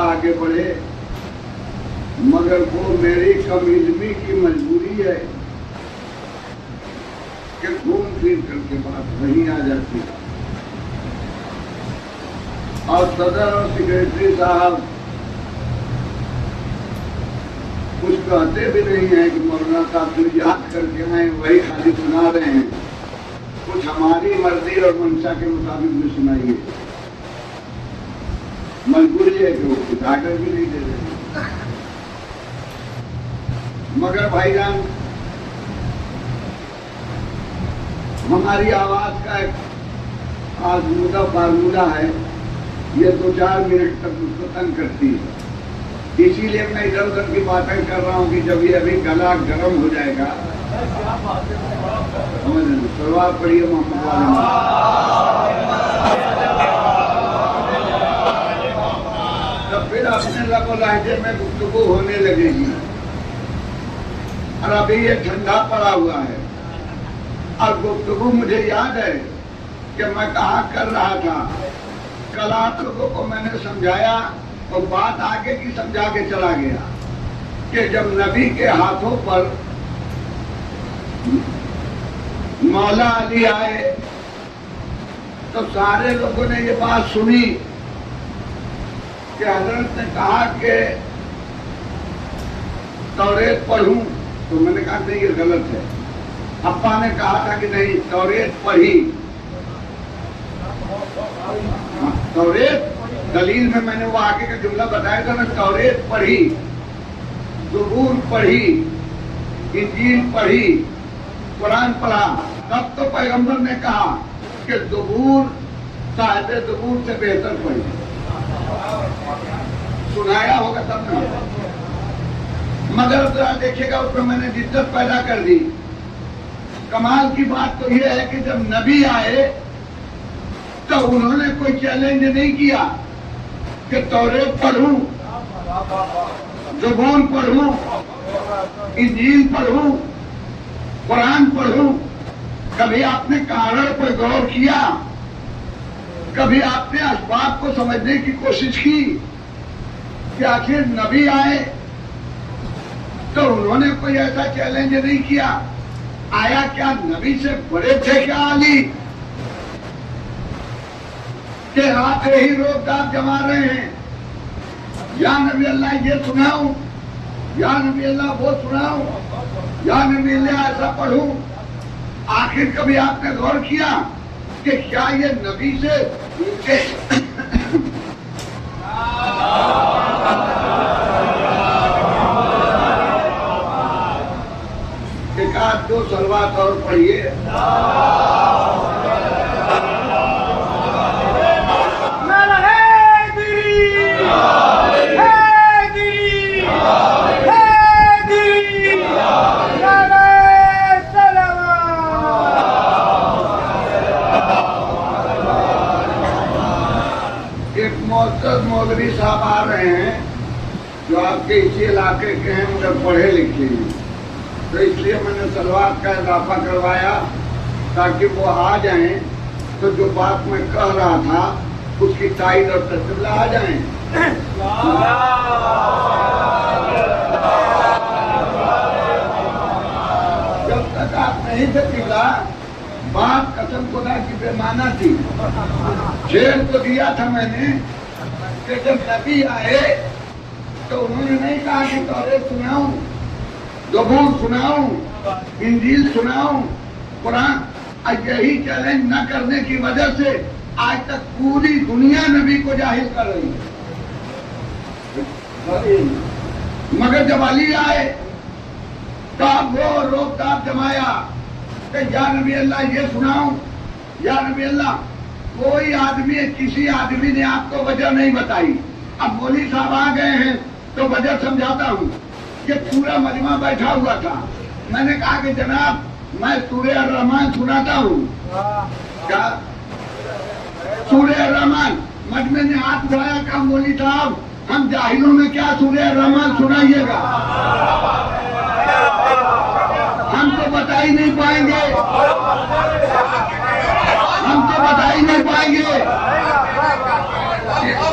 आगे बढ़े, मगर वो मेरी कम-इल्मी की मजबूरी है कि घूम फिर करके बात वहीं आ जाती है। और सदर और सेक्रेटरी साहब कुछ कहते भी नहीं है कि मौलाना साहब जो याद करके आए वही खाली सुना रहे हैं। कुछ हमारी मर्जी और मंशा के मुताबिक भी सुनाइए। मजबूरी है कि वो कुछ आर्डर भी नहीं दे रहे। मगर भाईजान, हमारी आवाज का एक आजमूदा फार्मूला है, ये 2-4 मिनट तक उसको तंग करती है। इसीलिए मैं इधर उधर की बातें कर रहा हूँ कि जब ये अभी गला गर्म हो जाएगा, सलवार पढ़िए मोहम्मद तब फिर अपने लबो लहजे में गुफ्तगू होने लगेगी। और अभी ये ठंडा पड़ा हुआ है और गुफ्तगू मुझे याद है कि मैं कहाँ कर रहा था। कल आप लोगों को मैंने समझाया और बात आगे की समझा के चला गया कि जब नबी के हाथों पर मौला अली आए तो सारे लोगों ने ये बात सुनी कि हजरत ने कहा कि तौरेत पढ़ूं, तो मैंने कहा नहीं, ये गलत है। अप्पा ने कहा था कि नहीं तौरेत पढ़ी, तौरेत दलील में मैंने वो आगे का जुमला बताया था ना, तौरेत पढ़ी, ज़बूर पढ़ी, इंजील पढ़ी, कुरान पढ़ा। तब तो पैगंबर ने कहा कि ज़बूर साहिब ज़बूर से बेहतर पढ़ी। सुनाया होगा तब ना, मगर जरा देखिएगा उसमें मैंने जिद्दत पैदा कर दी। कमाल की बात तो यह है कि जब नबी आए तो उन्होंने कोई चैलेंज नहीं किया कि तौरेत पढ़ूं, ज़बूर पढ़ूं, इंजील पढ़ूं, कुरान पढ़ूं। कभी आपने कारण पर गौर किया? कभी आपने असबाब को समझने की कोशिश की कि आखिर नबी आए तो उन्होंने कोई ऐसा चैलेंज नहीं किया? आया क्या नबी से बड़े थे क्या अली कि आप यही रोकदाब जमा रहे हैं? या नबी अल्लाह ये सुनाऊं, या नबी अल्लाह वो सुनाऊं, या नबी अल्लाह ऐसा पढ़ूं। आखिर कभी आपने गौर किया कि क्या ये नबी से एक आध दो सलवात और पढ़िए। मौलवी साहब आ रहे हैं जो आपके इसी इलाके के हैं, मगर पढ़े लिखे हैं, तो इसलिए मैंने सलवात का इजाफा करवाया ताकि वो आ जाएं तो जो बात मैं कह रहा था उसकी ताईद और तस्दीक आ जाएं। जब तक आप नहीं थे पिला, बात कसम खुदा की बेमाना थी। शेर तो दिया था मैंने कि जब नबी आए तो उन्होंने नहीं कहा कि तौरेत सुनाऊं, ज़बूर सुनाऊं, इंजील सुनाऊं, कुरान। यही चैलेंज न करने की वजह से आज तक पूरी दुनिया नबी को जाहिल कर रही है। मगर जब अली आए तब वो रोकताब जमाया कि या नबी अल्लाह ये सुनाऊं, या नबी अल्लाह। कोई आदमी, किसी आदमी ने आपको वजह नहीं बताई। अब मौलवी साहब आ गए हैं तो वजह समझाता हूँ कि पूरा मजमा बैठा हुआ था। मैंने कहा कि जनाब मैं सूरह अर-रहमान सुनाता हूँ। क्या सूरह अर-रहमान? मजमे ने हाथ उठाया, कहा मौलवी साहब हम जाहिलों में क्या सूरह अर-रहमान सुनाइएगा, हम तो बता ही नहीं पाएंगे, हम तो बता ही नहीं पाएंगे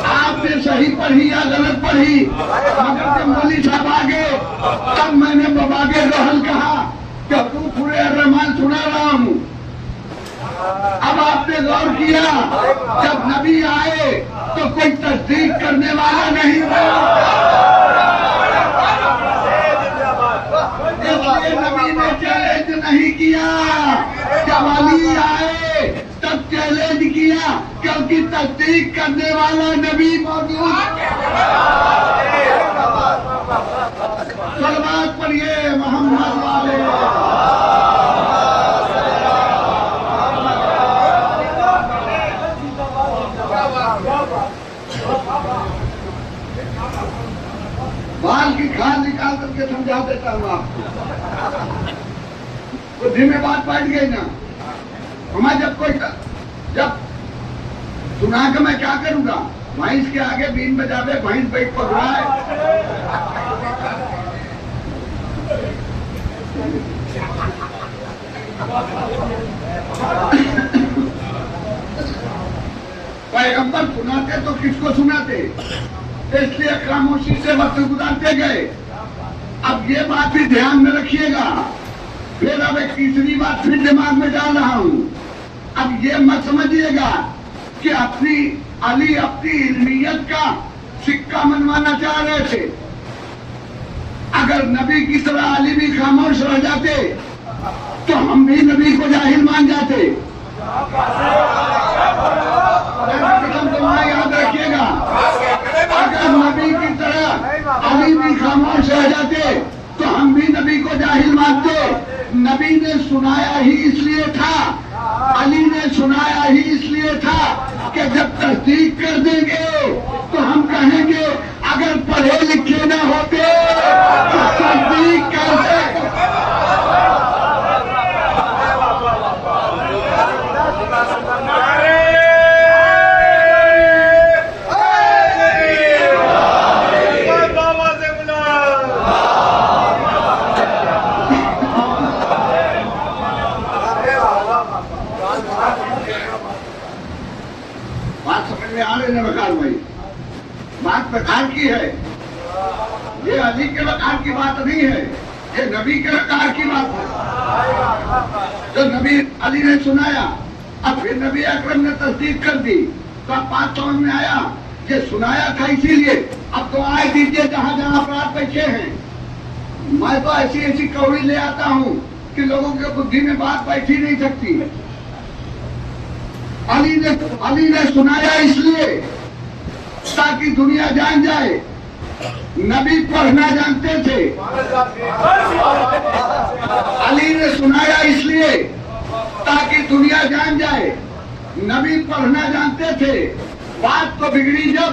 आपने सही पढ़ी या गलत पढ़ी। मगर जब मौलवी साहब आ गए तब मैंने बबागे रोहल कहा कि तू सूरह अर-रहमान सुना रहा हूँ। अब आपने गौर किया जब नबी आए तो कोई तस्दीक करने वाला नहीं था, इसलिए नबी ने चैलेंज नहीं किया। जब अली आए तब चैलेंज किया क्योंकि तस्दीक करने वाला नबी मौजूद। सलवात पढ़िए मोहम्मद वाले। बाल की खाल निकाल करके समझा देता हूँ आपको। बुद्धि में बात बैठ गई ना। हमें जब सुना के मैं क्या करूंगा? भैंस के आगे बीन बजावे, भैंस बैठ पकड़ाए। पैगंबर सुनाते तो किसको सुनाते? इसलिए खामोशी से वक्त गुजारते गए। अब ये बात भी ध्यान में रखिएगा। फिर अब एक तीसरी बात फिर दिमाग में डाल रहा हूं। अब ये मत समझिएगा कि अली अपनी इल्मियत का सिक्का मनवाना चाह रहे थे। अगर नबी की तरह अली भी खामोश रह जाते तो हम भी नबी को जाहिल मान जाते। याद रखिएगा, अगर नबी की तरह अली भी खामोश रह जाते तो हम भी नबी को जाहिल मानते। नबी ने सुनाया ही इसलिए था, अली ने सुनाया ही इसलिए था कि जब तस्दीक कर देंगे तो हम कहेंगे अगर पढ़े लिखे न होते तो तस्दीक कैसे। बात प्रकार की है, ये अली के वकार की बात नहीं है, ये नबी के वकार की बात है। जो नबी अली ने सुनाया, अब फिर नबी अकरम ने तस्दीक कर दी, तो अब बात समझ में आया ये सुनाया था इसीलिए। अब तो आए दीजिए जहां जहां अपराध बैठे हैं। मैं तो ऐसी ऐसी कौड़ी ले आता हूं कि लोगों के बुद्धि में बात बैठ ही नहीं सकती। अली ने सुनाया इसलिए ताकि दुनिया जान जाए नबी पढ़ना जानते थे। अली ने सुनाया इसलिए ताकि दुनिया जान जाए नबी पढ़ना जानते थे। बात तो बिगड़ी जब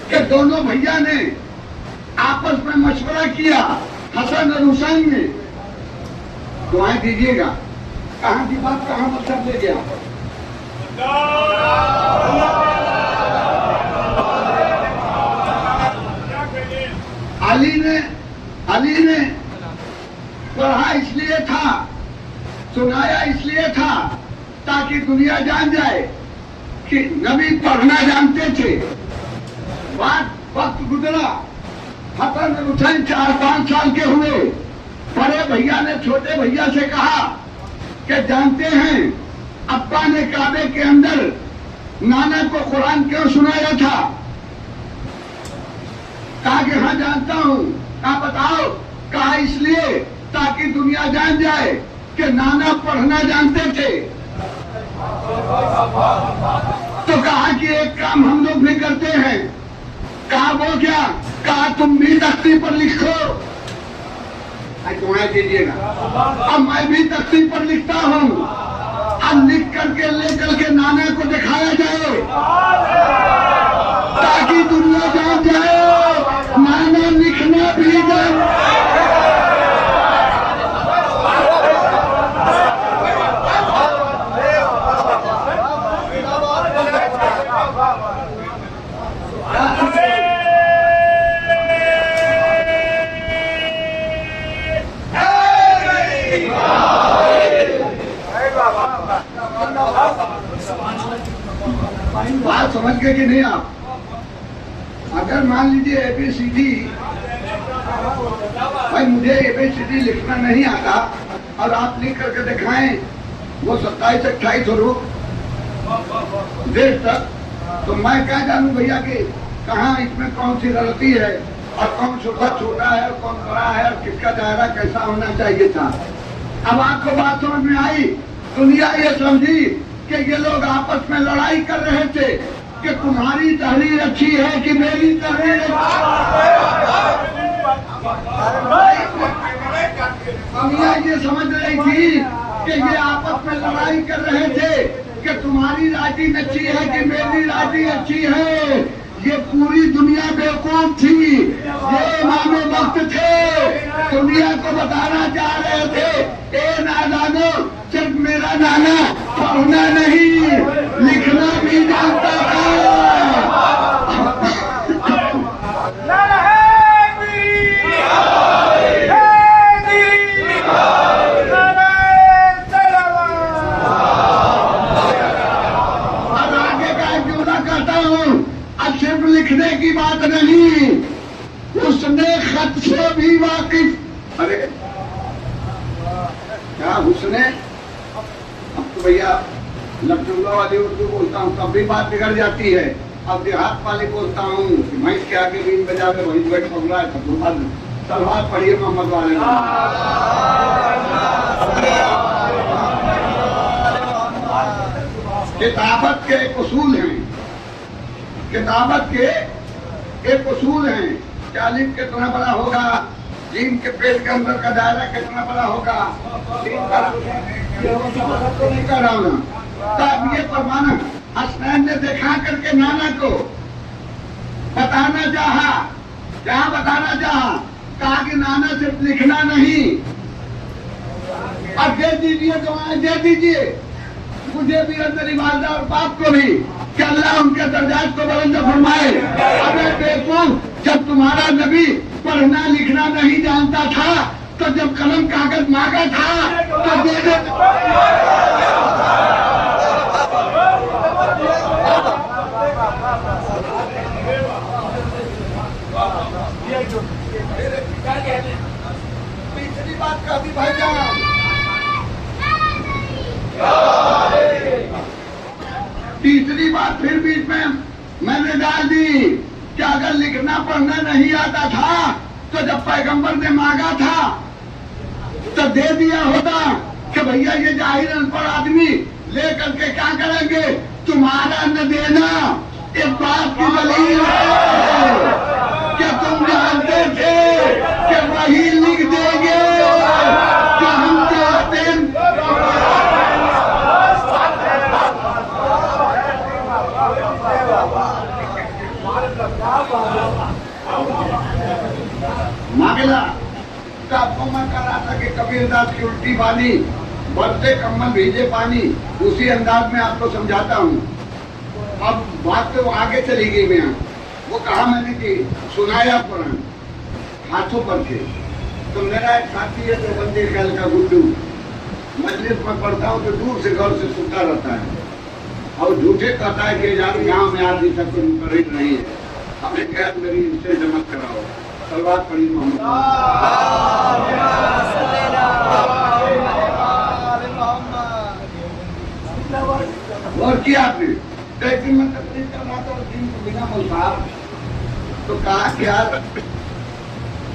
कि दोनों भैया ने आपस में मशवरा किया, हसन और हुसैन ने। दुआएं दीजिएगा, कहां की बात कहां मतलब ले गया। अली ने पढ़ा इसलिए था, सुनाया इसलिए था ताकि दुनिया जान जाए कि नबी पढ़ना जानते थे। वक्त गुजरा, हसन हुसैन 4-5 साल के हुए। बड़े भैया ने छोटे भैया से कहा कि जानते हैं अब्बा ने काबे के अंदर नाना को कुरान क्यों सुनाया था। कहा कि हाँ जानता हूं। कहा बताओ। कहा इसलिए ताकि दुनिया जान जाए कि नाना पढ़ना जानते थे। तो कहा कि एक काम हम लोग भी करते हैं। कहा वो क्या। कहा तुम भी तख्ती पर लिखो। तुम्हें दीजिएगा। अब मैं भी तख्ती पर लिखता हूं। अब लिख करके लेकर के नाना को दिखाया जाए ताकि दुनिया जान जाए नाना लिखना भी जाए। बात समझ गए कि नहीं आप। अगर मान लीजिए ABCD, भाई मुझे ABCD लिखना नहीं आता और आप लिख करके दिखाएं वो 27-28 हरूफ देश तक, तो मैं क्या जानूं भैया कि कहाँ इसमें कौन सी गलती है और कौन छोटा है और कौन बड़ा है और किसका दायरा कैसा होना चाहिए था। अब आपको बात समझ में आई। दुनिया ये समझी कि ये लोग आपस में लड़ाई कर रहे थे कि तुम्हारी तहरीर अच्छी है कि मेरी तहरीर। दुनिया ये समझ रही थी कि ये आपस में लड़ाई कर रहे थे कि तुम्हारी राइटिंग अच्छी है कि मेरी राइटिंग अच्छी है। ये पूरी दुनिया बेवकूफ थी। ये इमाम वक्त थे, दुनिया को बताना चाह रहे थे ए नादानो, सिर्फ मेरा नाना पढ़ना नहीं लिखना भी जानता था। अब आगे का एक जुमला कहता हूँ। अब सिर्फ लिखने की बात नहीं, उसने खत से भी वाकिफ। अरे क्या उसने। अब तो भैया लखनऊ वाली उर्दू बोलता हूँ तब भी बात बिगड़ जाती है। अब देहात वाली बोलता हूँ मैं के आगे बीन बजा में वही बैठ पकड़ा है तो सलवात पढ़िए मोहम्मद वाले किताबत के एक उसूल हैं, किताबत के एक उसूल हैं कि अलिफ कितना बड़ा होगा, जीम के पेट के अंदर का दायरा कितना बड़ा होगा, तो नहीं कर रहा हूँ ना। तब ये परमाना हसनैन ने देखा करके नाना को बताना चाहा, क्या बताना चाहा, कहा कि नाना सिर्फ लिखना नहीं, अब दे दीजिए दुआएं दे दीजिए, मुझे भी और मेरी वालिदा और बाप को भी, कि अल्लाह उनके दर्जात को बुलंद फरमाए। अबे बेवकूफ, जब तुम्हारा नबी पढ़ना लिखना नहीं जानता था तो जब कलम कागज मांगा था तो दे दे। तीसरी बात का भी भाईजान, तीसरी बात फिर बीच में मैंने डाल दी कि अगर लिखना पढ़ना नहीं आता था तो जब पैगंबर ने मांगा था तो दे दिया होता कि भैया ये जाहिर अनपढ़ आदमी लेकर के क्या करेंगे, तुम्हारा न देना इस बात की दलील है कि तुम जानते थे कि वही लिख देंगे कि हम चाहते हैं। मांगला तो आपको मैं कर रहा था कि कबीरदास की उल्टी बानी बढ़ते कम्बल भेजे पानी, उसी अंदाज में आपको समझाता हूँ। अब बात तो आगे चली गई मैं, वो कहा मैंने कि सुनाया कुरान हाथों पर थे। तो मेरा एक साथी है तो बंदे ख्याल का गुड्डू, मजलिस में पढ़ता हूँ तो दूर से घर से सुनता रहता है और झूठे कहता है कि यार गाँव में आदमी सब कुछ मुकर्रिर नहीं है। हमने कहा मेरी इनसे जमा कराओ, सलवार पढ़ी मोहम्मद। और किया आपने तो एक दिन मैं तकलीफ कर रहा था दिन को बिना बोल साहब, तो कहा कि यार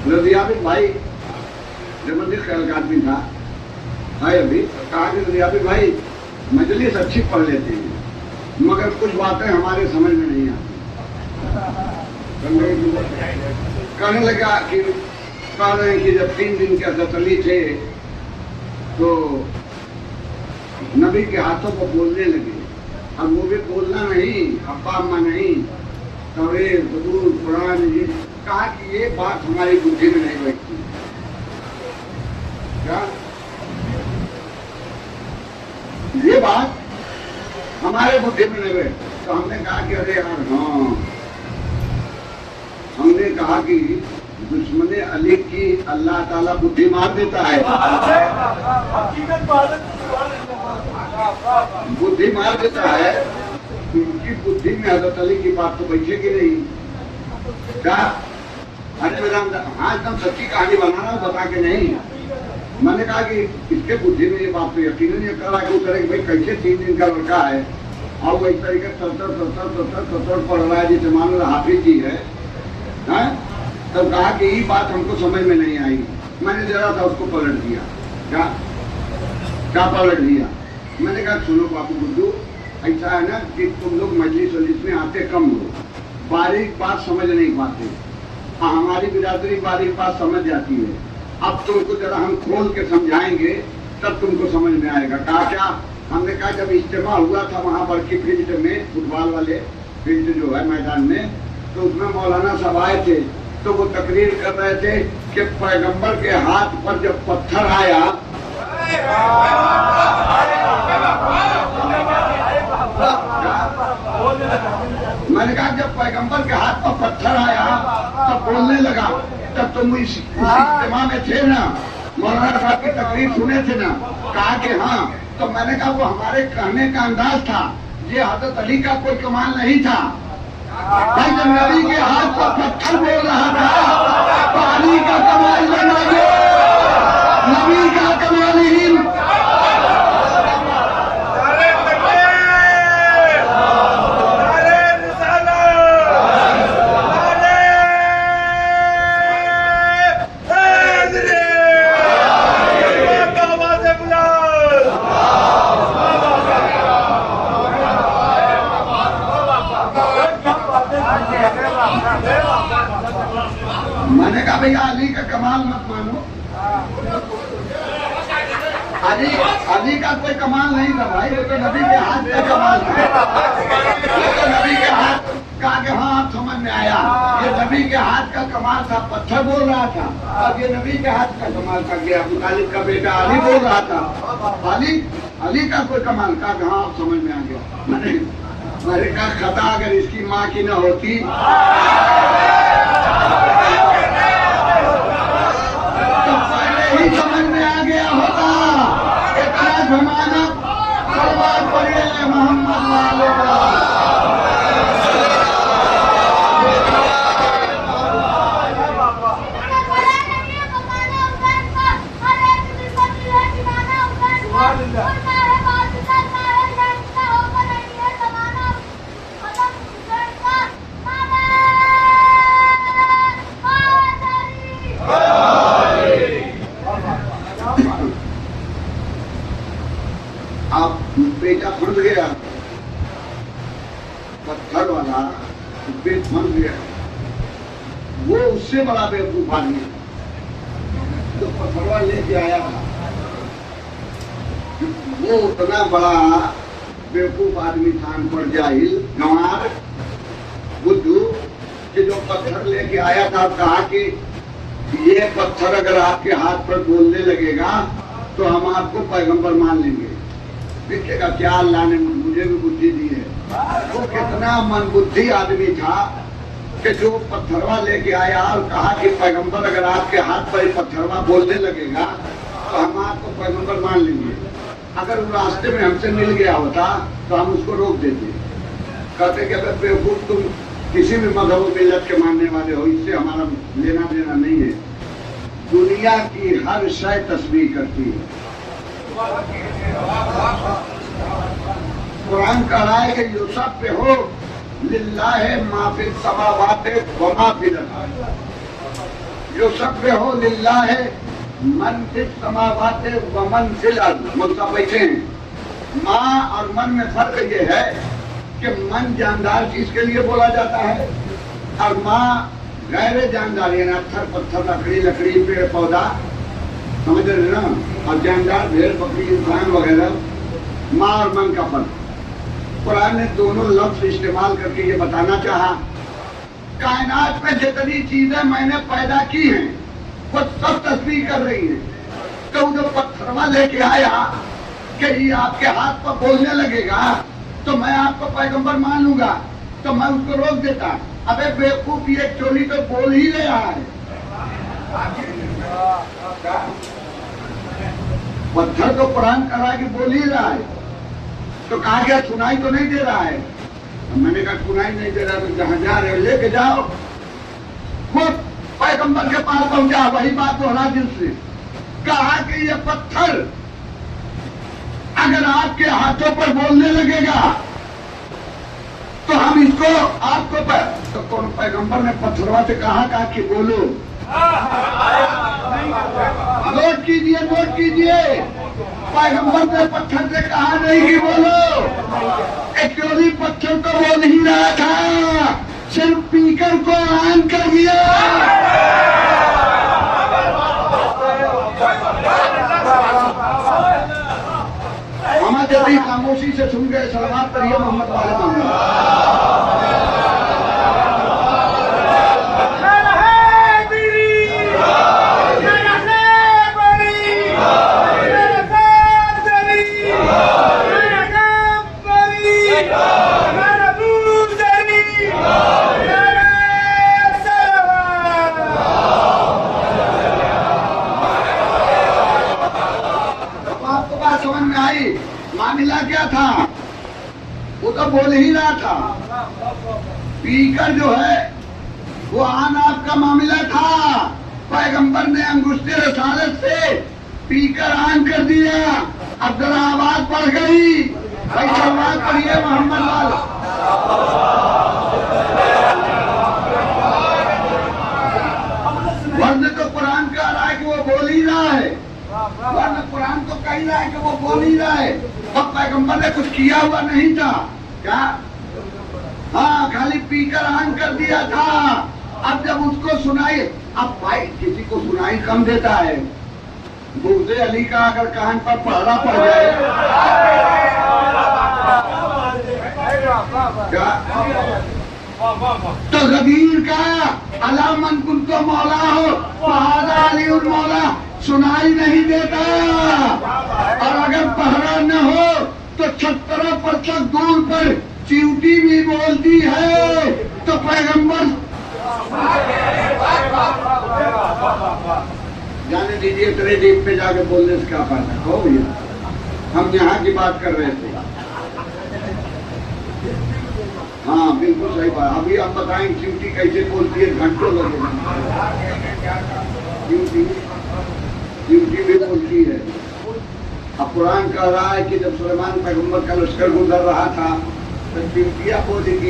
रजियाबिन भाई जबरदस्त ख्याल का आदमी था है अभी, कहा कि रजियाबिन भाई मजलिस अच्छी पढ़ लेते हैं मगर कुछ बातें हमारे समझ में नहीं आती। कहने लगा कि कह रहे हैं कि जब 3 दिन के असली थे तो नबी के हाथों को बोलने लगे। अब वो भी बोलना नहीं, अब्बा अम्मा नहीं, तौरेत ज़बूर कुरान, ये कहा कि ये बात हमारी बुद्धि में नहीं बैठती। क्या ये बात हमारे बुद्धि में नहीं बैठती? तो हमने कहा कि अरे यार हाँ, हमने कहा कि दुश्मने अली की अल्लाह ताला बुद्धि मार देता है, बुद्धि मार देता है। उनकी बुद्धि में हजरत अली की बात तो बैठेगी नहीं। क्या अरे मेरा हाँ एकदम सच्ची कहानी बनाना बता के नहीं। मैंने कहा कि इसके बुद्धि में ये बात तो यकीन नहीं कर रहा कि वो करे कि भाई कैसे 3 दिन का लड़का है और वो इस तरीके सत्तर पढ़ रहा है जिसे मान लो हाफिज जी है। तब कहा कि ये बात हमको समझ में नहीं आई। मैंने जरा था उसको पलट दिया। क्या पलट दिया? मैंने कहा सुनो बाबू गुड्डू, ऐसा है ना कि तुम लोग मजलिस वजलिस में आते कम हो, बारीक बात समझ नहीं पाते। हमारी बिरादरी बारीक बात समझ जाती है। अब तुमको जरा हम खोल के समझाएंगे तब तुमको समझ में आएगा। कहा क्या? हमने कहा जब इज्तिमा हुआ था वहाँ बड़की फील्ड में, फुटबॉल वाले फील्ड जो है मैदान में, तो उसमें मौलाना साहब आए थे तो वो तकरीर कर रहे थे कि पैगंबर के हाथ पर जब पत्थर आया मैंने कहा जब पैगंबर के हाथ पर पत्थर आया तब बोलने लगा। तब तुम इस इज्तिमा में थे ना, मौलाना साहब की तकरीर सुने थे ना? कहा कि हाँ। तो मैंने कहा वो हमारे कहने का अंदाज था, ये हजरत अली का कोई कमाल नहीं था। भाई जब नबी के हाथ पर पत्थर बोल रहा था तो अली का कमाल बनाइए, नबी का कमाल ही। भैया अली का कमाल मत मानो, अली का कोई कमाल नहीं था भाई, वो तो नबी के हाथ का कमाल था। वो तो नबी के हाथ का के हाँ आप समझ में आया, ये नबी के हाथ का कमाल था। पत्थर बोल रहा था और ये नबी के हाथ का कमाल था कि अबू तालिब का बेटा अली बोल रहा था। अली का कोई कमाल का हाँ आप समझ में आ गया। मैंने कहा खता अगर इसकी माँ की न होती तो पहले ही समझ में आ गया होता। इतना जमाना सलवार पड़िए मोहम्मद वाले बेटा फंस गया, पत्थर वाला बेट फंस गया। वो उससे बड़ा बेवकूफ आदमी तो पत्थरवा लेके आया था। वो उतना बड़ा बेवकूफ आदमी था, अनपढ़ जाहिल गंवार बुद्धू कि जो पत्थर लेके आया था कहा कि ये पत्थर अगर आपके हाथ पर बोलने लगेगा तो हम आपको पैगंबर मान लेंगे। देखिएगा क्या अल्लाह ने मुझे भी बुद्धि दी है। वो कितना मनबुद्धि आदमी था कि जो पत्थरवा लेके आया और कहा कि पैगंबर अगर आपके हाथ पर पत्थरवा बोलने लगेगा तो हम आपको पैगंबर मान लेंगे। अगर वो रास्ते में हमसे मिल गया होता तो हम उसको रोक देते, कहते कि अगर बेवकूफ तुम किसी भी मजहब मिल्लत के मानने वाले हो, इससे हमारा लेना देना नहीं है। दुनिया की हर शय तस्बीह करती है। कुरान कह रहा है कि यूसुफ पे हो लिल्लाहे माफिल समावाते व माफिल अर्द। यूसुफ पे हो लिल्लाहे मन फिल समावाते व मन फिल अर्द। मुल्का बैठे हैं। माँ और मन में फर्क ये है कि मन जानदार चीज के लिए बोला जाता है और माँ गैर जानदार यानी पत्थर पत्थर लकड़ी पेड़ पौधा समझ रहे ना, और जानदार भेड़ बकरी इंसान वगैरह। माँ और मन का फर्क कुरान ने दोनों लफ्ज इस्तेमाल करके ये बताना चाहा। कायनात में जितनी चीजें मैंने पैदा की हैं वो सब तस्बीह कर रही हैं। तो जो पत्थरवा लेके आया कि ये आपके हाथ पर बोलने लगेगा तो मैं आपको पैगंबर मान लूंगा, तो मैं उसको रोक देता। अबे बेवकूफ, ये चोली तो बोल ही रहा है। पत्थर तो कुरान कर रहा है कि बोल ही रहा है, तो कहा गया सुनाई तो नहीं दे रहा है। मैंने कहा सुनाई नहीं दे रहा तो जहां जा रहे हो लेके जाओ। वो पैगंबर के पास पहुंचा, वही बात दोहरा दिल से कहा कि ये पत्थर अगर आपके हाथों पर बोलने लगेगा तो हम इसको आपको तो कौन पैगंबर ने पत्थरवा से कहा कि बोलो। नोट कीजिए, नोट कीजिए, पैगंबर ने पत्थर से कहा नहीं कि बोलो। एक्चुअली पत्थर तो बोल ही रहा था, सिर्फ स्पीकर को ऑन कर दिया। हमारे जल्दी खामोशी से सुन गए। सलवात करिए मोहम्मद वाले मोहम्मद। मामला क्या था? वो तो बोल ही रहा था। स्पीकर जो है वो आन आपका मामला था। पैगंबर ने अंगुष्ठे रसालत से स्पीकर ऑन कर दिया। अब जरा आवाज बढ़ गई। भाई आवाज पढ़िए मोहम्मद वाल। वरना तो कुरान कह रहा है कि वो बोल ही रहा है, वरना कुरान तो कह रहा है कि वो बोल ही रहा है। अब पैगंबर ने कुछ किया हुआ नहीं था क्या? हाँ, खाली स्पीकर ऑन कर दिया था। अब जब उसको सुनाई अब भाई किसी को सुनाई कम देता है, बुग़्ज़े अली का अगर कान पर पहरा पड़ जाए क्या? तो गदीर का अला मन कुन तो मौला हो फहादा अली उल मौला सुनाई नहीं देता। और अगर पहरा न हो तो 17% दूर पर चींटी भी बोलती है। तो पैगंबर जाने दीजिए, तेरे डीप पे जाके बोलने से क्या फायदा हो भैया, हम यहाँ की बात कर रहे थे। हाँ बिल्कुल सही बात। अभी आप बताएं चींटी कैसे बोलती है, घंटों लगेगा। चींटी भी बोलती है। अब कुरान कह रहा है कि जब सुलेमान पैगंबर का लश्कर गुजर रहा था तो चींटियां बोली कि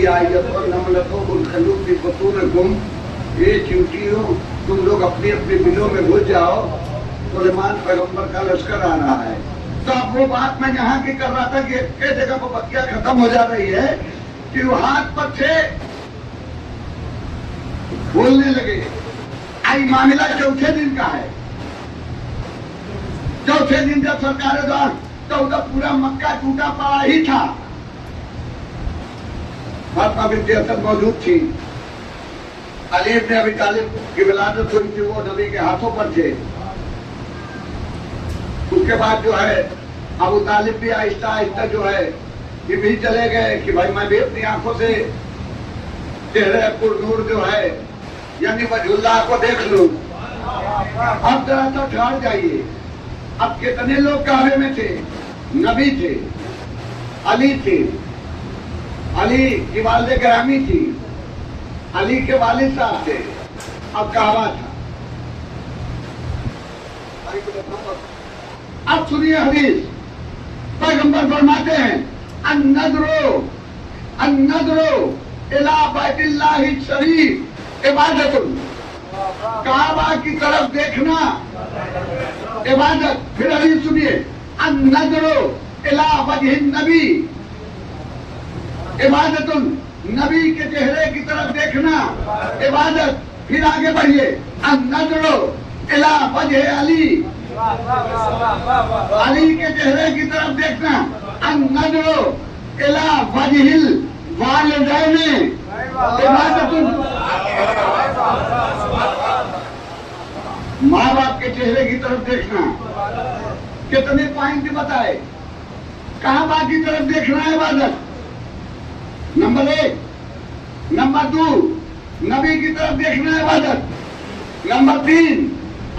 ये चींटियों तुम लोग अपनी अपनी बिलों में घुस जाओ, सुलेमान पैगंबर का लश्कर आ रहा है। तो अब वो बात मैं यहाँ की कर रहा था कि एक जगह पर बतिया खत्म हो जा रही है कि वो हाथ पर थे बोलने लगे। आई मामला चौथे दिन का है। चौथे दिन जब सरकार द्वारा तो उधर पूरा मक्का टूटा पड़ा ही था। फातिमा बिन्त असद मौजूद थी। अली इब्न अबी तालिब की विलादत हुई थी, वो नबी के हाथों पर थे। उसके बाद जो है अबू तालिब भी आहिस्ता आहिस्ता जो है ये भी चले गए कि भाई मैं भी अपनी आंखों से चेहरे पुर नूर जो है यानी वजहुल्लाह को देख लूं। अब जरा तो ठहर जाइए। अब कितने लोग काबे में थे? नबी थे, अली थे, अली की वालिद गिरामी थी, अली के वालिद साहब थे, अब काबा था। अब सुनिए हदीस, पैगंबर फरमाते हैं अन्नज़्रो इला बैतिल्लाहि शरीफ इबादतुन, काबा की तरफ देखना इबादत। फिर अभी सुनिए, अन्नज़्रो इला वजहिन नबी इबादतुन, नबी के चेहरे की तरफ देखना इबादत। फिर आगे बढ़िए, अन्नज़्रो इला वजह अली, अली के चेहरे की तरफ देखना। अन्नज़्रो इला वजहिल वालिदैन इबादतुन, माँ बाप के चेहरे की तरफ देखना। कितने पॉइंट बताए? काबा की तरफ देखना है इबादत, नंबर 1। नंबर 2, नबी की तरफ देखना है इबादत। नंबर 3,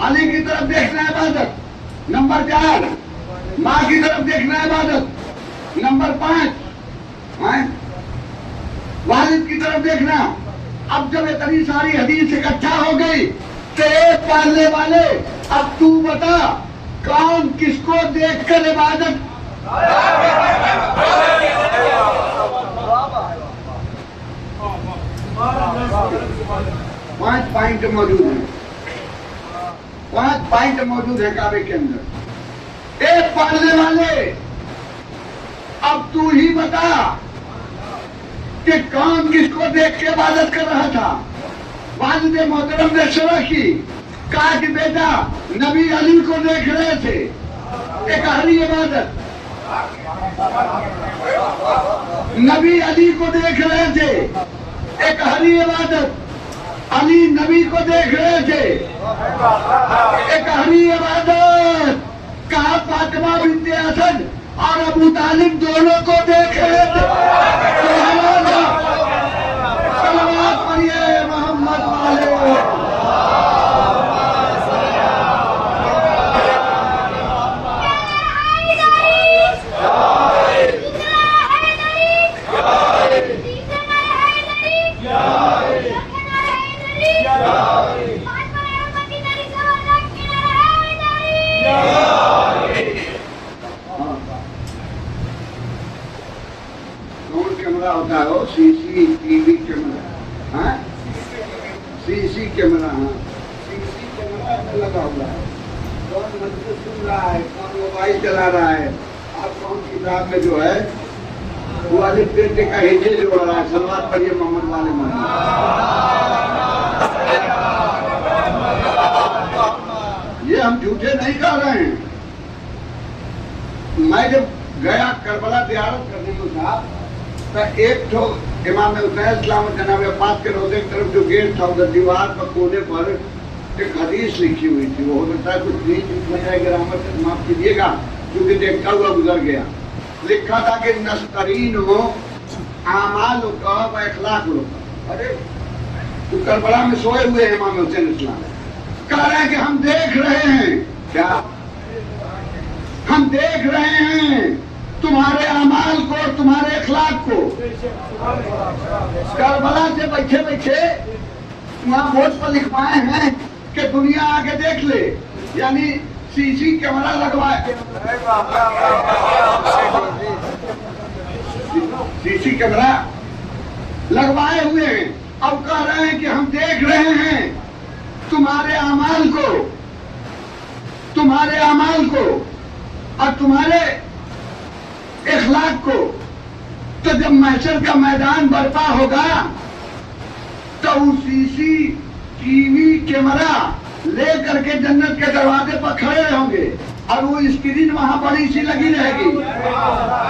अली की तरफ देखना है इबादत। नंबर 4, माँ की तरफ देखना है इबादत। नंबर 5, वालिद की तरफ देखना। अब जब इतनी सारी हदीस इकट्ठा हो गई तो एक पालने वाले, अब तू बता कौन किसको देखकर इबादत? 5 पॉइंट मौजूद है, 5 पॉइंट मौजूद है काबे के अंदर। एक पालने वाले, अब तू ही बता कि कौन किसको देख के इबादत कर रहा था? वालिद मोहतरम ने शरह की, कहा कि बेटा नबी अली को देख रहे थे, एक अहली इबादत। नबी अली को देख रहे थे, एक अहली इबादत। अली नबी को देख रहे थे, एक अहली इबादत। कहा फातिमा बिन्त असद और अबू तालिब दोनों को देख रहे थे। सलावत पढ़िए मोहम्मद वाले। कैमरा होता है वो सीसीटीवी कैमरा, हाँ सीसी कैमरा, हाँ सीसी कैमरा लगा हुआ है। कौन मस्जिद सुन रहा है, कौन मोबाइल चला रहा है, आप कौन किताब में जो है वो वाले पेटे का हिजे जोड़ रहा है। सलवार पढ़िए मोहम्मद वाले मोहम्मद। ये हम झूठे नहीं कह रहे हैं। मैं जब गया करबला ज़ियारत करने को था तो एक तो इमाम हुसैन इस्लाम जनाब अब्बास के रोज़े की तरफ जो गेट था उधर दीवार पर कोने पर एक हदीस लिखी हुई थी। वो हो सकता है कुछ बीच में जाए ग्रामर से माफ कीजिएगा क्योंकि देखता हुआ गुजर गया। लिखा था कि नस्तरीन हो आमाल का व इखलाक लो। अरे तो करबला में सोए हुए हैं इमाम हुसैन इस्लाम, कह रहे हैं कि हम देख रहे हैं। क्या हम देख रहे हैं तुम्हारे अमाल को और तुम्हारे इखलाक को। करबला से बैठे बैठे वहां बोर्ड पर लिखवाए हैं कि दुनिया आके देख ले, यानी सीसी कैमरा लगवाए, सीसी कैमरा लगवाए हुए हैं। अब कह रहे हैं कि हम देख रहे हैं तुम्हारे अमाल को, तुम्हारे अमाल को और तुम्हारे इखलाक को। तो जब महशर का मैदान बर्पा होगा तो उस सीसीटीवी कैमरा ले करके जन्नत के दरवाजे पर खड़े होंगे और वो स्क्रीन वहां बड़ी सी लगी रहेगी,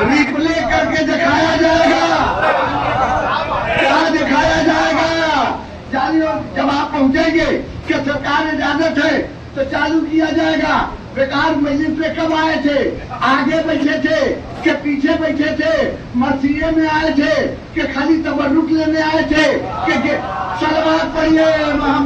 रिप्ले करके दिखाया जाएगा। क्या दिखाया जाएगा? जानिए जब आप पहुंचेंगे कि सरकार इजाजत है तो चालू किया जाएगा। बेकार मजलिस पे कब आए थे? आगे बैठे थे कि पीछे बैठे थे? मरसिये में आए थे कि खाली तबर्रुक लेने आए थे कि सलवात पढ़िए हम।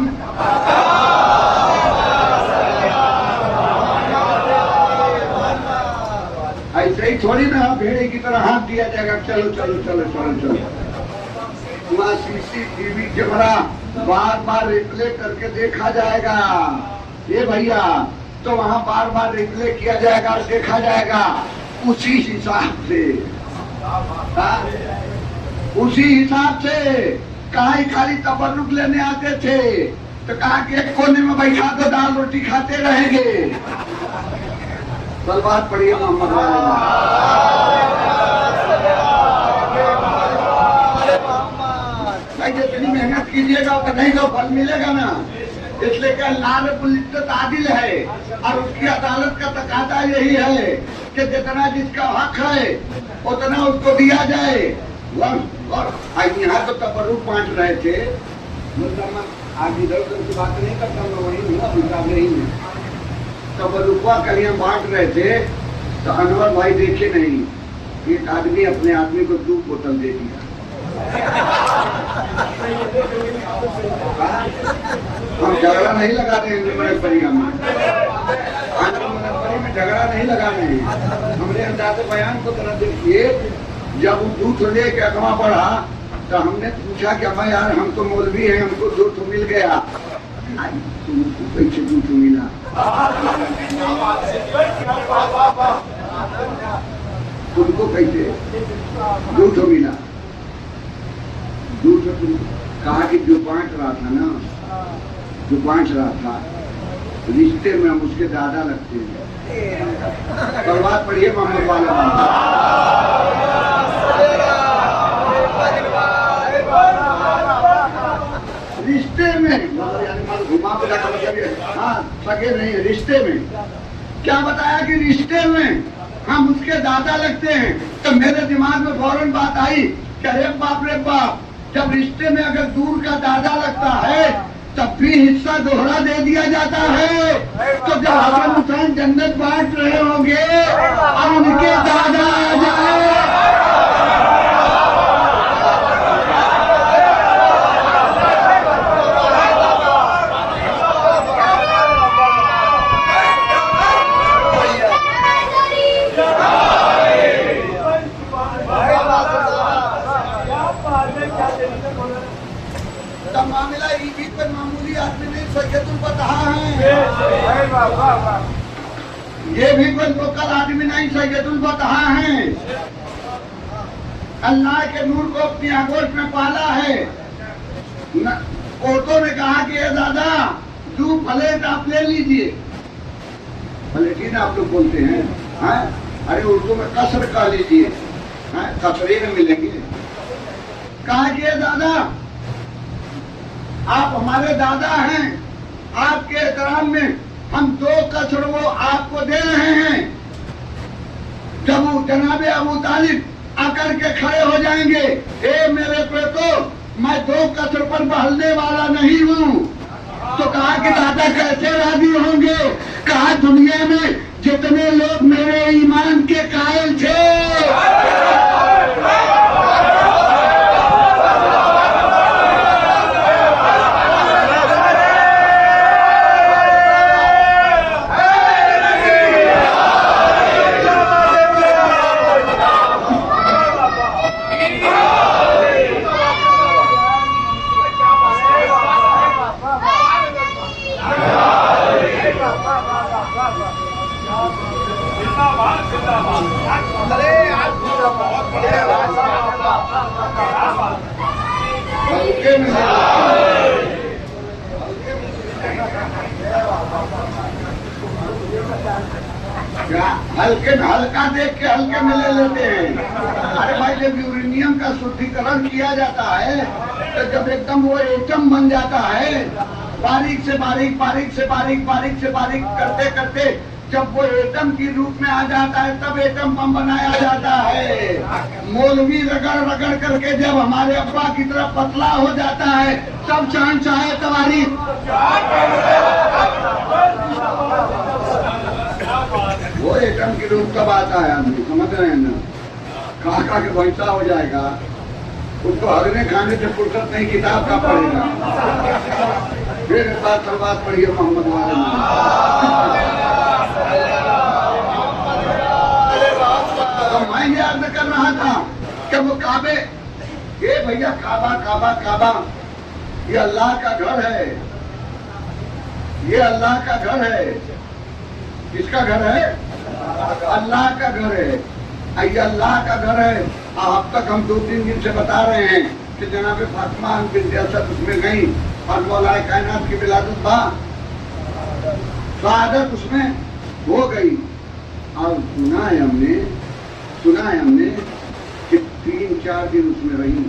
ऐसे ही थोड़ी ना भेड़े की तरह हाथ दिया जाएगा चलो चलो चलो चलो चलो। वहाँ सीसीटीवी कैमरा बार बार रिप्ले करके देखा जाएगा। ये भैया तो वहाँ बार बार रिप्ले किया जाएगा और देखा जाएगा उसी हिसाब से। उसी हिसाब से कहा खाली तबर्रुक लेने आते थे तो कहा कि एक कोने में बैठा तो दाल रोटी खाते रहेंगे। सलवात पढ़िए मोहम्मद वाले। जितनी मेहनत कीजिएगा उतना ही तो फल मिलेगा ना। इसलिए कि अल्लाह रब्बुल इज्जत आदिल है और उसकी अदालत का तकादा यही है कि जितना जिसका हक है उतना उसको दिया जाए। और यहाँ तो तबर्रुक बांट रहे थे, मतलब आज इधर उधर की बात नहीं करता, मैं वही नहीं हूँ। तबर्रुकवा कहीं हम बांट रहे थे तो अनवर भाई देखे नहीं, एक आदमी अपने आदमी को 2 बोतल दे दिया। हम झगड़ा नहीं लगा रहे हैं परिणाम में, झगड़ा नहीं लगा रहे हैं। हमने अंदाज़े बयान को तरफ देखिए, जब वो दूध लेके अगवा बढ़ा तो हमने पूछा कि अम्मा यार हम तो मौलवी हैं, हमको दूध मिल गया। तुमको कैसे दूध मिला? तुमको कैसे दूध मिला? दूध कहा कि जो बांट रहा था ना, जो बांट रहा था रिश्ते में हम उसके दादा लगते हैं। बर्बाद पढ़िए मोहम्मद वाले। रिश्ते में घुमा फिरा का मतलब हाँ सगे नहीं, रिश्ते में क्या बताया कि रिश्ते में हम उसके दादा लगते हैं। तो मेरे दिमाग में फौरन बात आई कि अरे बाप रे बाप, जब रिश्ते में अगर दूर का दादा लगता है तब भी हिस्सा दोहरा दे दिया जाता है। तो जब हसन हुसैन जन्नत बांट रहे होंगे और उनके दादा आ जाए मामला ये भी कोई मामूली आदमी नहीं, सैयदुल बतहा है। ये भी कोई लोकल आदमी नहीं, सैयदुल बतहा है। अल्लाह के नूर को अपनी आगोश में पाला है। औरतों ने कहा कि ये दादा 2 प्लेट आप ले लीजिए। प्लेटिन आप लोग बोलते हैं, हाँ? अरे उर्दू में कसर का लीजिए, कसरे में मिलेंगे। कहा कि ये दादा आप हमारे दादा हैं, आपके एहतराम में हम 2 कसर वो आपको दे रहे हैं। जब वो जनाबे अबू तालिब आकर के खड़े हो जाएंगे, ए मेरे बेटो, मैं 2 कसर पर बहलने वाला नहीं हूँ। तो कहा कि दादा कैसे राजी होंगे? कहा दुनिया में जितने लोग मेरे ईमान के कायल थे, हल्के में हल्का देख के हल्के में ले लेते हैं। अरे भाई, जब यूरेनियम का शुद्धिकरण किया जाता है तो जब एकदम वो एटम बन जाता है, बारीक से बारीक, बारीक से बारीक, बारीक से बारीक करते करते जब वो एटम की रूप में आ जाता है, तब एटम बम बनाया जाता है। मौलवी रगड़ रगड़ करके जब हमारे अब्बा की तरफ पतला हो जाता है, तब चांद चाहे तवारी। वो एटम की रूप तब आता है, आदमी समझ रहे हैं ना? खा के भैंसा हो जाएगा, उसको हरने खाने से फुर्सत नहीं, किताब का पढ़ेगा। फिर बात पढ़िए मोहम्मद वाले में। तो मैं ये अर्ज कर रहा था कि वो काबे, ये भैया काबा काबा काबा, ये अल्लाह का घर है, ये अल्लाह का घर है। किसका घर है? अल्लाह का घर है। ये अल्लाह का घर है। अब तक हम 2-3 दिन से बता रहे हैं कि जनाब फातिमा बिन्त असद उसमें गई और मौलाए कायनात की विलादत बा शहादत उसमें हो गई। और सुना है हमने कि 3-4 दिन उसमें रही।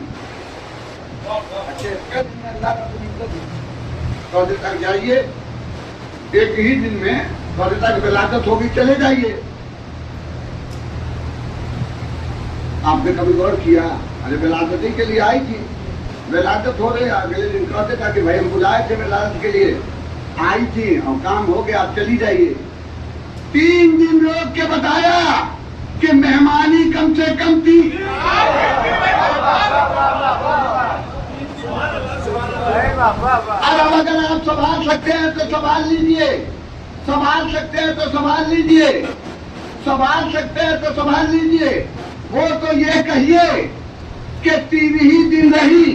अल्लाह का तक जाइए, एक ही दिन में फरिदा की विलादत होगी, चले जाइए। आपने कभी गौर किया? अरे विलादत के लिए आई थी, विलादत हो रही, अगले दिन कहते था कि भाई हम बुलाए थे विलादत के लिए, आई थी और काम हो गया, आप चली जाइए। 3 दिन रोक के बताया कि मेहमानी कम से कम थी। अब अगर आप संभाल सकते हैं तो संभाल लीजिए, संभाल सकते हैं तो संभाल लीजिए, संभाल सकते हैं तो संभाल लीजिए। वो तो ये कहिए कि 3 ही दिन रही,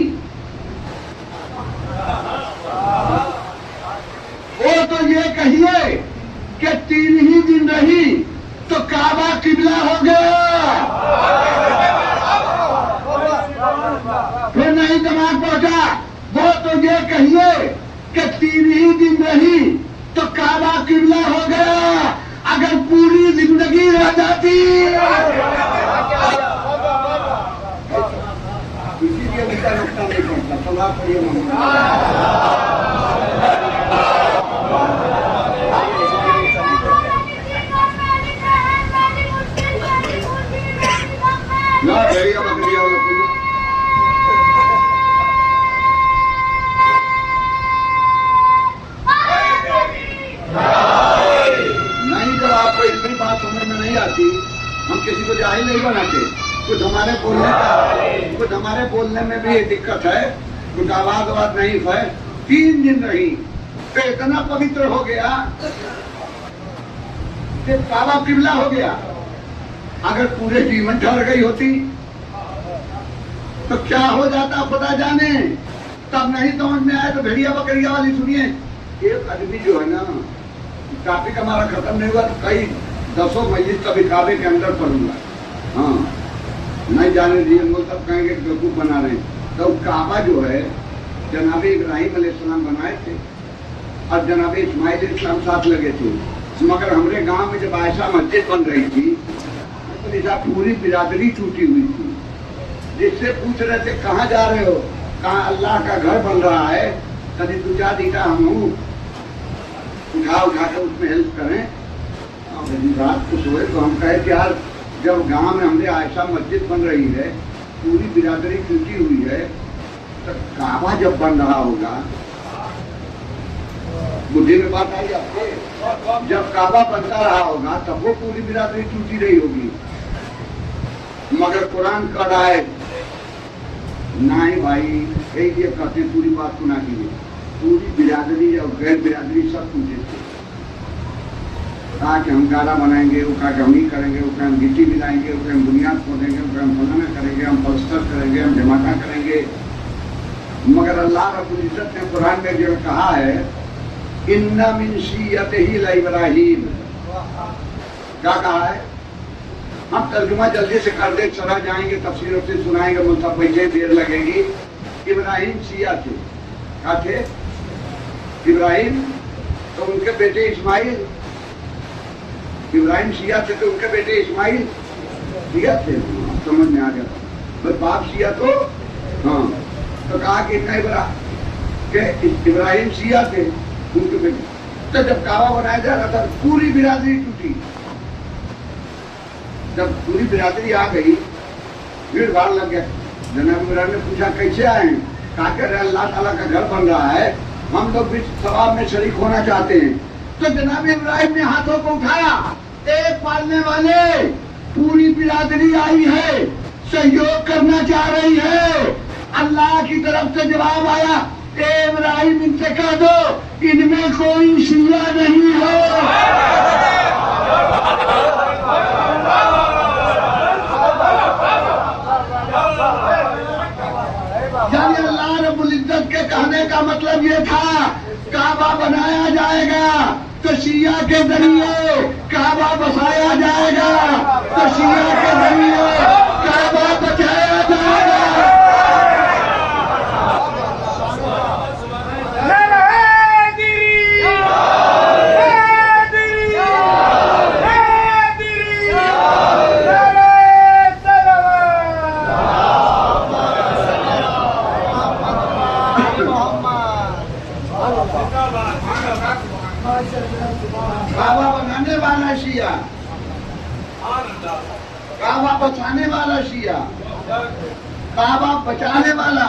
वो तो ये कहिए कि 3 ही दिन रही तो काबा किबला हो गया। फिर नहीं दिमाग पहुंचा। वो तो ये कहिए कि 3 ही दिन रही तो काबा किबला हो गया। अगर पूरी जिंदगी रह जाती, इसीलिए उनका नुकसान नहीं पड़ता। सवाल पढ़िए ना, भेड़िया बकरिया इतनी बात समझ में नहीं आती, हम किसी को जाहिल नहीं बनाते। कुछ हमारे बोलने में भी दिक्कत है, कुछ आवाज नहीं है। 3 दिन रही तो इतना पवित्र हो गया कि काबा किबला हो गया। अगर पूरे जीवन ठहर गई होती तो क्या हो जाता खुदा जाने। तब नहीं समझ में आया तो भेड़िया बकरिया वाली सुनिए। एक आदमी जो है ना, टॉपिक हमारा खत्म नहीं हुआ तो कई 10 मस्जिद कभी काबे के अंदर पढ़ूंगा। हाँ, नहीं जाने दिए वो सब कहेंगे बेवकूफ बना रहे हैं। तो काबा जो है जनाब इब्राहिम अलैहिस्सलाम बनाए थे और जनाब इस्माइल इस्लाम साथ लगे थे। मगर हमारे गांव में जब आयशा मस्जिद बन रही थी तो पूरी बिरादरी टूटी हुई थी। जिससे पूछ रहे थे कहाँ जा रहे हो, कहाँ अल्लाह का घर बन रहा है, कभी तू जा दीटा हम हूँ। उठा कर उसमें हेल्प करें। रात को सोए तो हम कहे कि यार जब गांव में हमने आयशा मस्जिद बन रही है, पूरी बिरादरी टूटी हुई है, तो काबा जब बन रहा होगा, बुद्धि में बात आई आपके, जब काबा बनता रहा होगा तब वो पूरी बिरादरी टूटी रही होगी। मगर कुरान कह रहा है नहीं भाई, यही ये कहते पूरी बात सुना कीजिए, पूरी बिरादरी और गैर बिरादरी सब टूटे थे। कहा कि हम गाड़ा बनाएंगे, वो कहा कि हम ही करेंगे, वो कहा हम गिट्टी मिलाएंगे, वो कहा हम बुनियाद खोदेंगे, वो कहा हम फलाना करेंगे, हम पलस्तर करेंगे, हम धमाका करेंगे। मगर अल्लाह रब्बुल इज्जत ने कुरान में जो कहा है, इन्ना मिन शिय्यतिही इब्राहीम, क्या कहा है? हम तर्जुमा जल्दी से कर दे, चला जाएंगे तफसीर से सुनाएंगे, मुझसे पैसे देर लगेगी। इब्राहिम शिया थे, क्या थे? इब्राहिम तो उनके बेटे इस्माइल, इब्राहिम शिया थे तो उनके बेटे इस्माइल शिया थे। समझ में आ गया, बस बाप शिया तो हाँ, तो कहा कि इब्राहिम शिया थे उनके बेटे। तो जब काबा बनाया जा रहा था पूरी बिरादरी टूटी। जब पूरी बिरादरी आ गई, भीड़ भाड़ लग गया। जनाब इब्राहिम ने पूछा कैसे आए हैं? कहा कि अल्लाह ताला का घर बन रहा है, हम लोग भी सवाब में शरीक होना चाहते हैं। तो जनाब इब्राहिम ने हाथों को उठाया, एक पालने वाले पूरी बिरादरी आई है, सहयोग करना चाह रही है। अल्लाह की तरफ से जवाब आया, इब्राहिम इनसे कह दो इनमें कोई शिया नहीं है। यानी अल्लाह रब्बुल इज्जत के कहने का मतलब ये था, काबा बनाया जाएगा तो शिया के जरिए, काबा बसाया जाएगा तो शिया के जरिए काबा बचाया जाएगा। काबा बनाने वाला शिया, काबा बचाने वाला शिया, काबा बचाने वाला।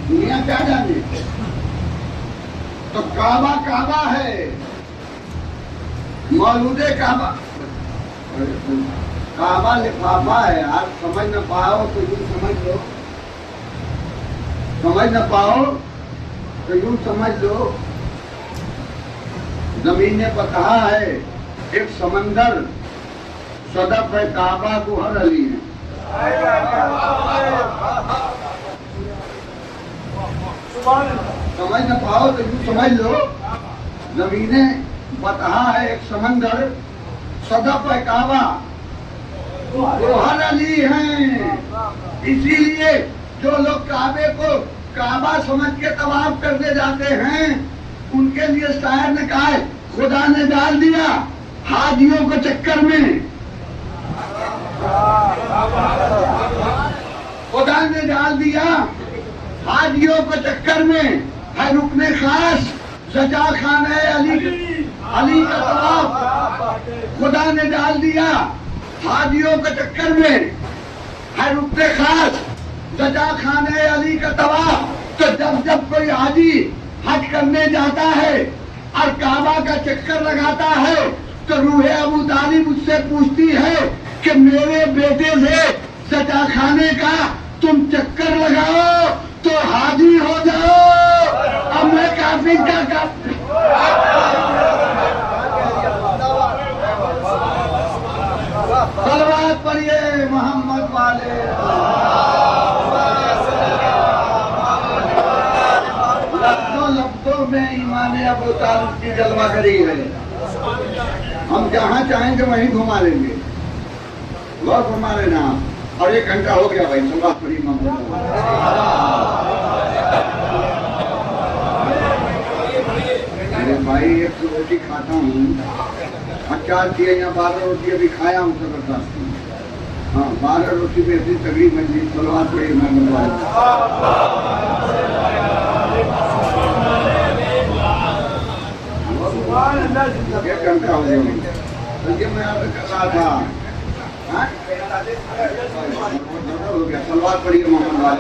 दुनिया क्या जाने, तो काबा काबा है, मौलूदे काबा, काबा लिफाफा है। आप समझ न पाओ तो यूं समझ लो, समझ न पाओ तो यूं समझ लो, जमीन ने बताया है एक समंदर सदफ है, काबा गुहर अली है। समझ न पाओ तो यूं समझ लो, जमीने बताया है एक समंदर सदफ है, काबा गुहर अली है। इसीलिए जो लोग काबे को काबा समझ के तवाफ करने जाते हैं, उनके लिए शायर ने कहा है, खुदा ने डाल दिया हाजियों को चक्कर में, खुदा ने डाल दिया हाजियों को चक्कर में, है रुकने खास सजा खाना है अली का तवाफ। खुदा ने डाल दिया हाजियों के चक्कर में, है रुकने खास सजा खाने अली का तवाफ। तो जब जब कोई हाजी हज करने जाता है और काबा का चक्कर लगाता है, तो रूहे अबू तालिब उससे पूछती है कि मेरे बेटे से सजा खाने का तुम चक्कर लगाओ तो हाजी हो जाओ। अब मैं काफी का सलवात पढ़िए मोहम्मद वाले। लफ्जों में ईमान अबू तालिब की जलवागरी है। हम जहाँ चाहेंगे वहीं घुमा लेंगे, बहुत घुमा लेना। और 1 घंटा हो गया भाई, सलवात पढ़ी मोहम्मद। अरे भाई 1 रोटी खाता हूँ, 50 दिए या 12 रोटी अभी खाया हूँ जबरदस्त। हाँ 12 रोटी में इतनी तगड़ी मंजिल, सलवात पढ़ी मोहम्मद वाले। 1 घंटा हो गया। तो ये मैं अर्ज कर रहा था, हाँ? हो गया, सलवार पड़ी मोहम्मद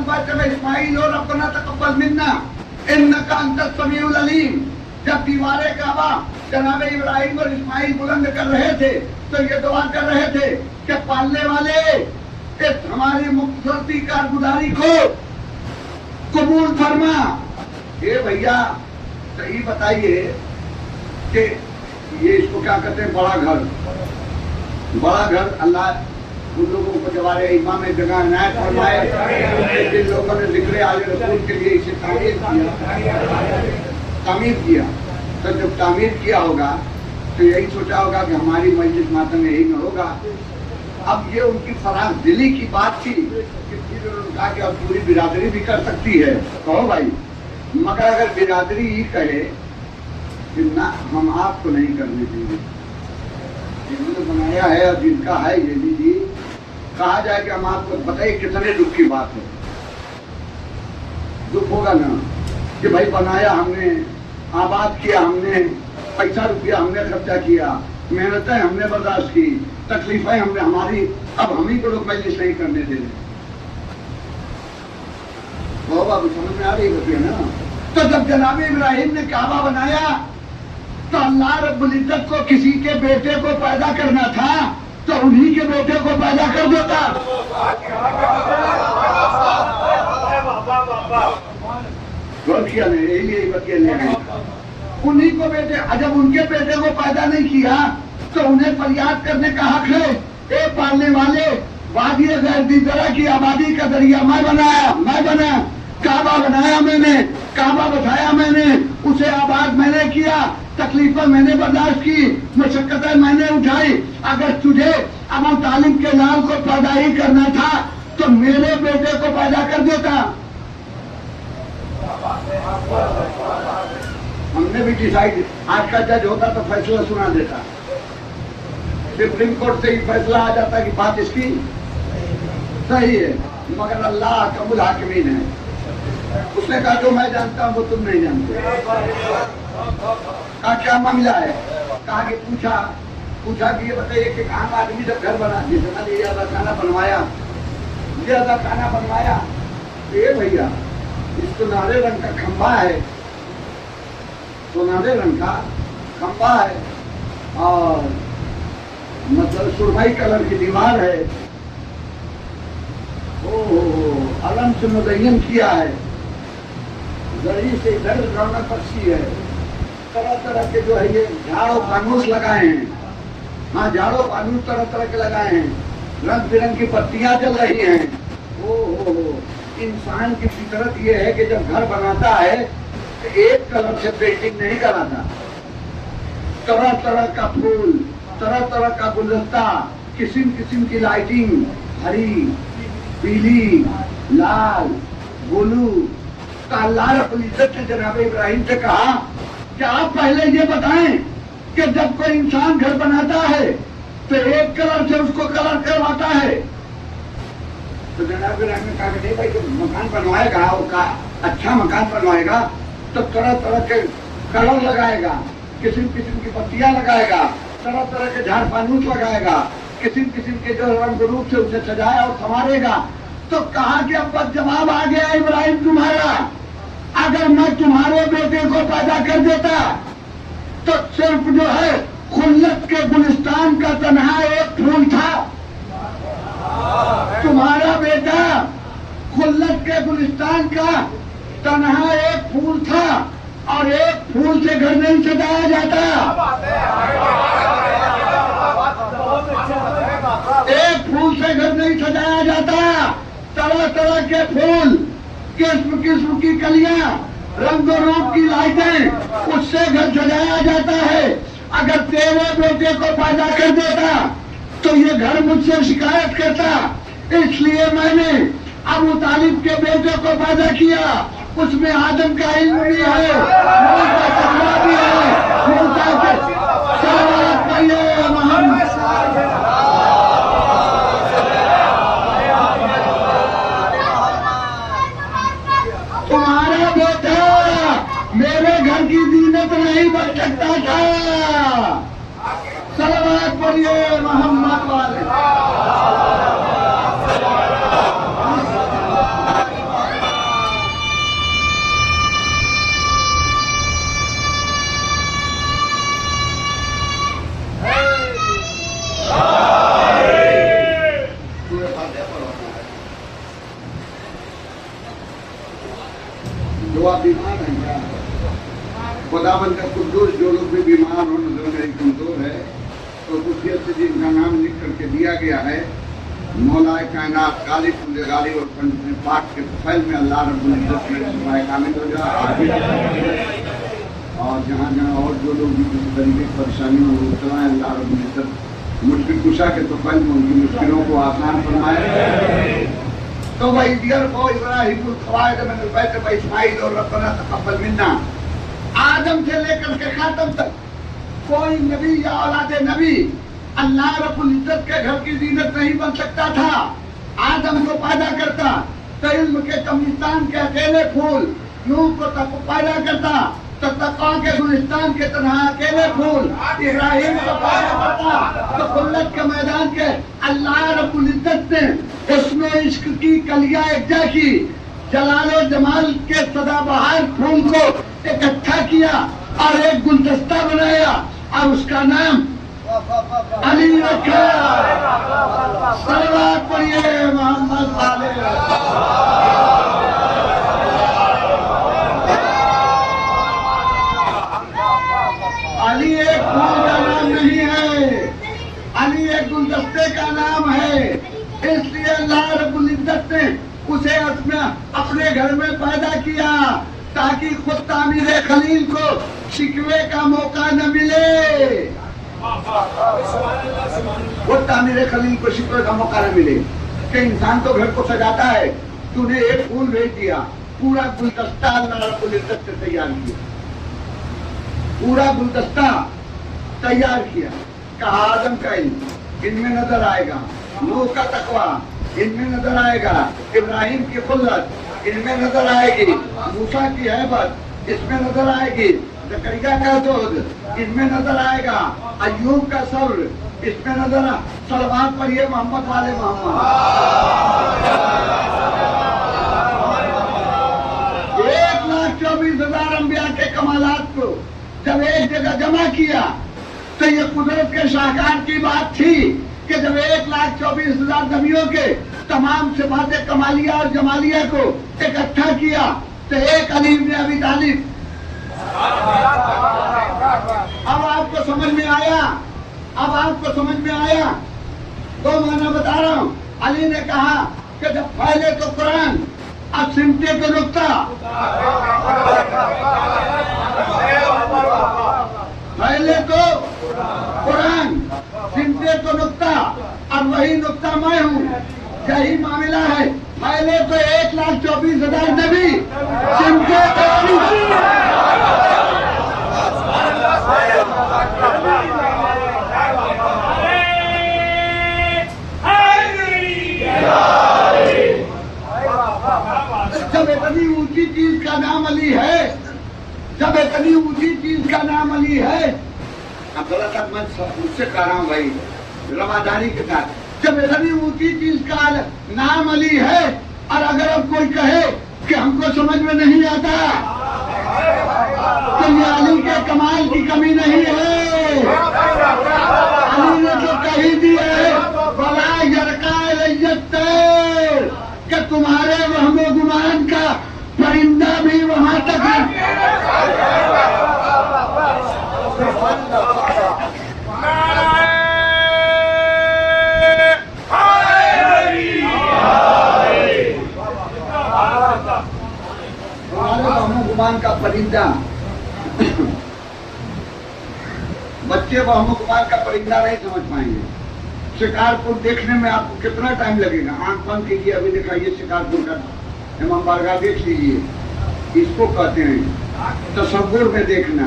वाले इस्माइल और अपना तकब्बल मिन्ना इन्नका अंतस समीउल अलीम। जब दीवारे काबा जनाब इब्राहिम और इस्माइल बुलंद कर रहे थे तो ये दुआ कर रहे थे कि पालने वाले इस हमारी मुख्तसर कारगुजारी को कबूल फरमा। ये भैया सही बताइए कि ये इसको क्या कहते हैं, बड़ा घर अल्लाह उन लोगों को जवारे इमाम जगह इनायत फरमाए जिन लोगों ने जिक्र आले रसूल के लिए इसे तामीर किया। तो जब तामीर किया होगा तो यही सोचा होगा कि हमारी मस्जिद मातम यही में होगा। अब ये उनकी फराग दिली की बात थी कि फिर उन्होंने कहा कि अब पूरी बिरादरी भी कर सकती है। कहो भाई, मगर अगर बिरादरी ही कहे कि ना हम आपको नहीं करने देंगे, जिन्होंने बनाया है और जिनका है ये लीजिए, कहा जाए कि हम आपको बताइए कितने दुख की बात है। दुख होगा ना कि भाई बनाया हमने, आबाद किया हमने, पैसा रुपया हमने खर्चा किया, मेहनतें हमने बर्दाश्त की, तकलीफें हमने हमारी, अब हम ही को लोग मजलिस नहीं करने दे रहे। बाबू समझ में आ रही है ना। तो जब जनाब इब्राहिम ने काबा बनाया तो अल्लाह रब्बुल इज्जत को किसी के बेटे को पैदा करना था तो उन्हीं के बेटे को पैदा कर देता। गौर किया नहीं, यही बतिया उन्हीं को बेटे, जब उनके बेटे को पैदा नहीं किया तो उन्हें फरियाद करने का हक है। ए पालने वाले, वादी गैर तरह की आबादी का दरिया मैं बना, काबा बनाया मैंने, काबा बसाया मैंने, उसे आबाद मैंने किया, तकलीफें मैंने बर्दाश्त की, मशक्कतें मैंने उठाई। अगर तुझे अबू तालिब के लाल को पैदा ही करना था तो मेरे बेटे को पैदा कर देता। हमने भी डिसाइड, आज का जज होता तो फैसला सुना देता, सुप्रीम कोर्ट से ही फैसला आ जाता कि बात इसकी सही है। मगर अल्लाह कबूल हाकिमीन है। उसने कहा जो मैं जानता हूँ वो तुम नहीं जानते। कहा क्या मामला है? कहा कि पूछा कि ये बताइए कि आम आदमी जब घर बना, जितना ज्यादा खाना बनवाया, ये भैया इस सुनहरे रंग का खंबा है, सुनहरे रंग का खंबा है और मतलब सुरमई कलर की दीवार है, अलम से मुज़य्यन किया है, जरी से इधर रौनक बख्शी है, तरह तरह के जो है ये झाड़ो फानूस लगाए हैं। हाँ, झाड़ो फानूस तरह तरह के लगाए हैं, रंग बिरंग की पत्तियां जल रही हैं। इंसान की फितरत ये है कि जब घर बनाता है तो एक कलर से पेंटिंग नहीं कराता, तरह तरह का फूल, तरह तरह का गुलदस्ता, किस्म किस्म की लाइटिंग, हरी, पीली, लाल, ब्लू। तो अल्लाह रब्बुल इज्जत ने जनाब इब्राहिम से कहा कि आप पहले ये बताएं कि जब कोई इंसान घर बनाता है तो एक कलर से उसको कलर करवाता है। तो जनाब इब्राहिम ने कहा कि नहीं भाई, जब मकान बनवाएगा, उसका अच्छा मकान बनवाएगा तो तरह तरह के कलर लगाएगा, किस्म किस्म की पत्तियां लगाएगा, तरह तरह के झाड़ फानूस लगाएगा, किस्म किस्म के जो रंग रूप से उसे सजाया और संवारेगा। तो कहा कि अब बस जवाब आ गया इब्राहिम तुम्हारा, अगर मैं तुम्हारे बेटे को पैदा कर देता तो सिर्फ जो है खुल्लत के गुलिस्तान का तन्हा एक फूल था। तुम्हारा बेटा खुल्लत के गुलिस्तान का तन्हा एक फूल था और एक फूल से घर नहीं सजाया जाता, एक फूल से घर नहीं सजाया जाता। तरह तरह के फूल, किस्म किस्म की कलियां, रंग रूप की लाइटें, उससे घर सजाया जाता है। अगर तेरे बेटे को पैदा कर देता तो ये घर मुझसे शिकायत करता, इसलिए मैंने अबू तालिब के बेटे को पैदा किया। उसमें आदम का इल्म भी है, नूह का तकवा भी है, मूसा के सलावत पढ़िए मोहम्मद। घर की जीनत नहीं बन सकता था। सलवात पढ़िए मोहम्मद वाले। जो आप बीमार हैं क्या? खुदावंद का कुद्दूस जो लोग भी बीमार हो, नजर मेरी कमजोर है, तो खुशियत से जिनका नाम लिख करके दिया गया है, मौलाए कायनात गालिब गालिब और पाक के फैल में अल्लाह रब्बुल इज्जत में सुभाए कामिल हो जाए। और जहाँ जहाँ और जो लोग भी किसी तरीके की परेशानी में मुब्तला है, अल्लाह रब्बुल इज्जत मुश्किल कुशा के तो फैल में उनकी मुश्किलों को आसान फरमाए। तो वही दियर को इब्राहिम खवायद में बैत इस्माइल और रब्बना तक़ब्बल मिन्ना, आदम से लेकर के खातम तक कोई नबी या औलादे नबी अल्लाह रब्बुल इज्जत के घर की जीनत नहीं बन सकता था। आदम को पैदा करता तो इल्म के कब्रिस्तान के अकेले फूल, नूह को पैदा करता तो तक़वा के गुलिस्तान के तरह अकेले फूल, इब्राहिम को पैदा करता तो खुल्लत के मैदान के अल्लाह रब्बुल इज्जत ने उसमें इश्क की कलियां एकजा की, जलालो जमाल के सदाबहार फूल को इकट्ठा किया और एक गुलदस्ता बनाया और उसका नाम अली रखा। सलवात पढ़िए मोहम्मद वाले। अली एक फूल का नाम नहीं है, अली एक गुलदस्ते का नाम है। इसलिए अल्लाह रब्बुल इज्जत ने उसे अपने घर में पैदा किया ताकि खुद तामीर खलील को शिकवे का मौका न मिले। खुद तामीर खलील को शिकवे का मौका न मिले कि इंसान तो घर को सजाता है, तूने एक फूल भेज दिया, पूरा गुलदस्ता अल्लाह रब्बुल इज्जत से तैयार किया, पूरा गुलदस्ता तैयार किया। कहा आदम का इल्म इनमें नजर आएगा, नूह का तकवा इनमें नजर आएगा, इब्राहिम की खुल्लत इनमें नजर आएगी, मूसा की हैबत इसमें नजर आएगी, जकरिया का दूध इनमें नजर आएगा, अय्यूब का सब्र इसमें नजर। सलवात पढ़िए मोहम्मद वाले मोहम्मद। 1,24,000 अंबिया के कमालात को जब एक जगह जमा किया तो ये कुदरत के शाहकार की बात थी कि जब 1,24,000 नबियों के तमाम सिफाते कमालिया और जमालिया को इकट्ठा किया तो एक अली इब्न अबी तालिब। अब आपको समझ में आया, अब आपको समझ में आया। तो मैं बता रहा हूँ, अली ने कहा कि जब पहले तो कुरान, अब सिमटे को नुक्ता, पहले तो कुरान, सिमटे तो नुक्ता, अब वही नुक्ता मैं हूँ। यही मामला है। पहले तो 1,24,000 नबी, सिमटे जब इतनी ऊंची चीज का नाम अली है, जब इतनी ऊंची चीज का नाम अली है, अब गलत मैं मुझसे कह रहा हूँ भाई रवादारी के साथ, जब इतनी ऊंची चीज का नाम अली है और अगर अब कोई कहे कि हमको समझ में नहीं आता तो ये अली के कमाल की कमी नहीं है। अली ने तो कही दी है बला यरका कि तुम्हारे वहमो गुमान का परिंदा भी वहां तक गुमान का परिंदा, बच्चे वहमुकुमान का परिंदा नहीं समझ पाएंगे। शिकारपुर देखने में आपको कितना टाइम लगेगा? आंख बंद कीजिए, अभी दिखाइए शिकारपुर का इमाम बारगाह देख लीजिए, इसको कहते हैं तसव्वुर में देखना।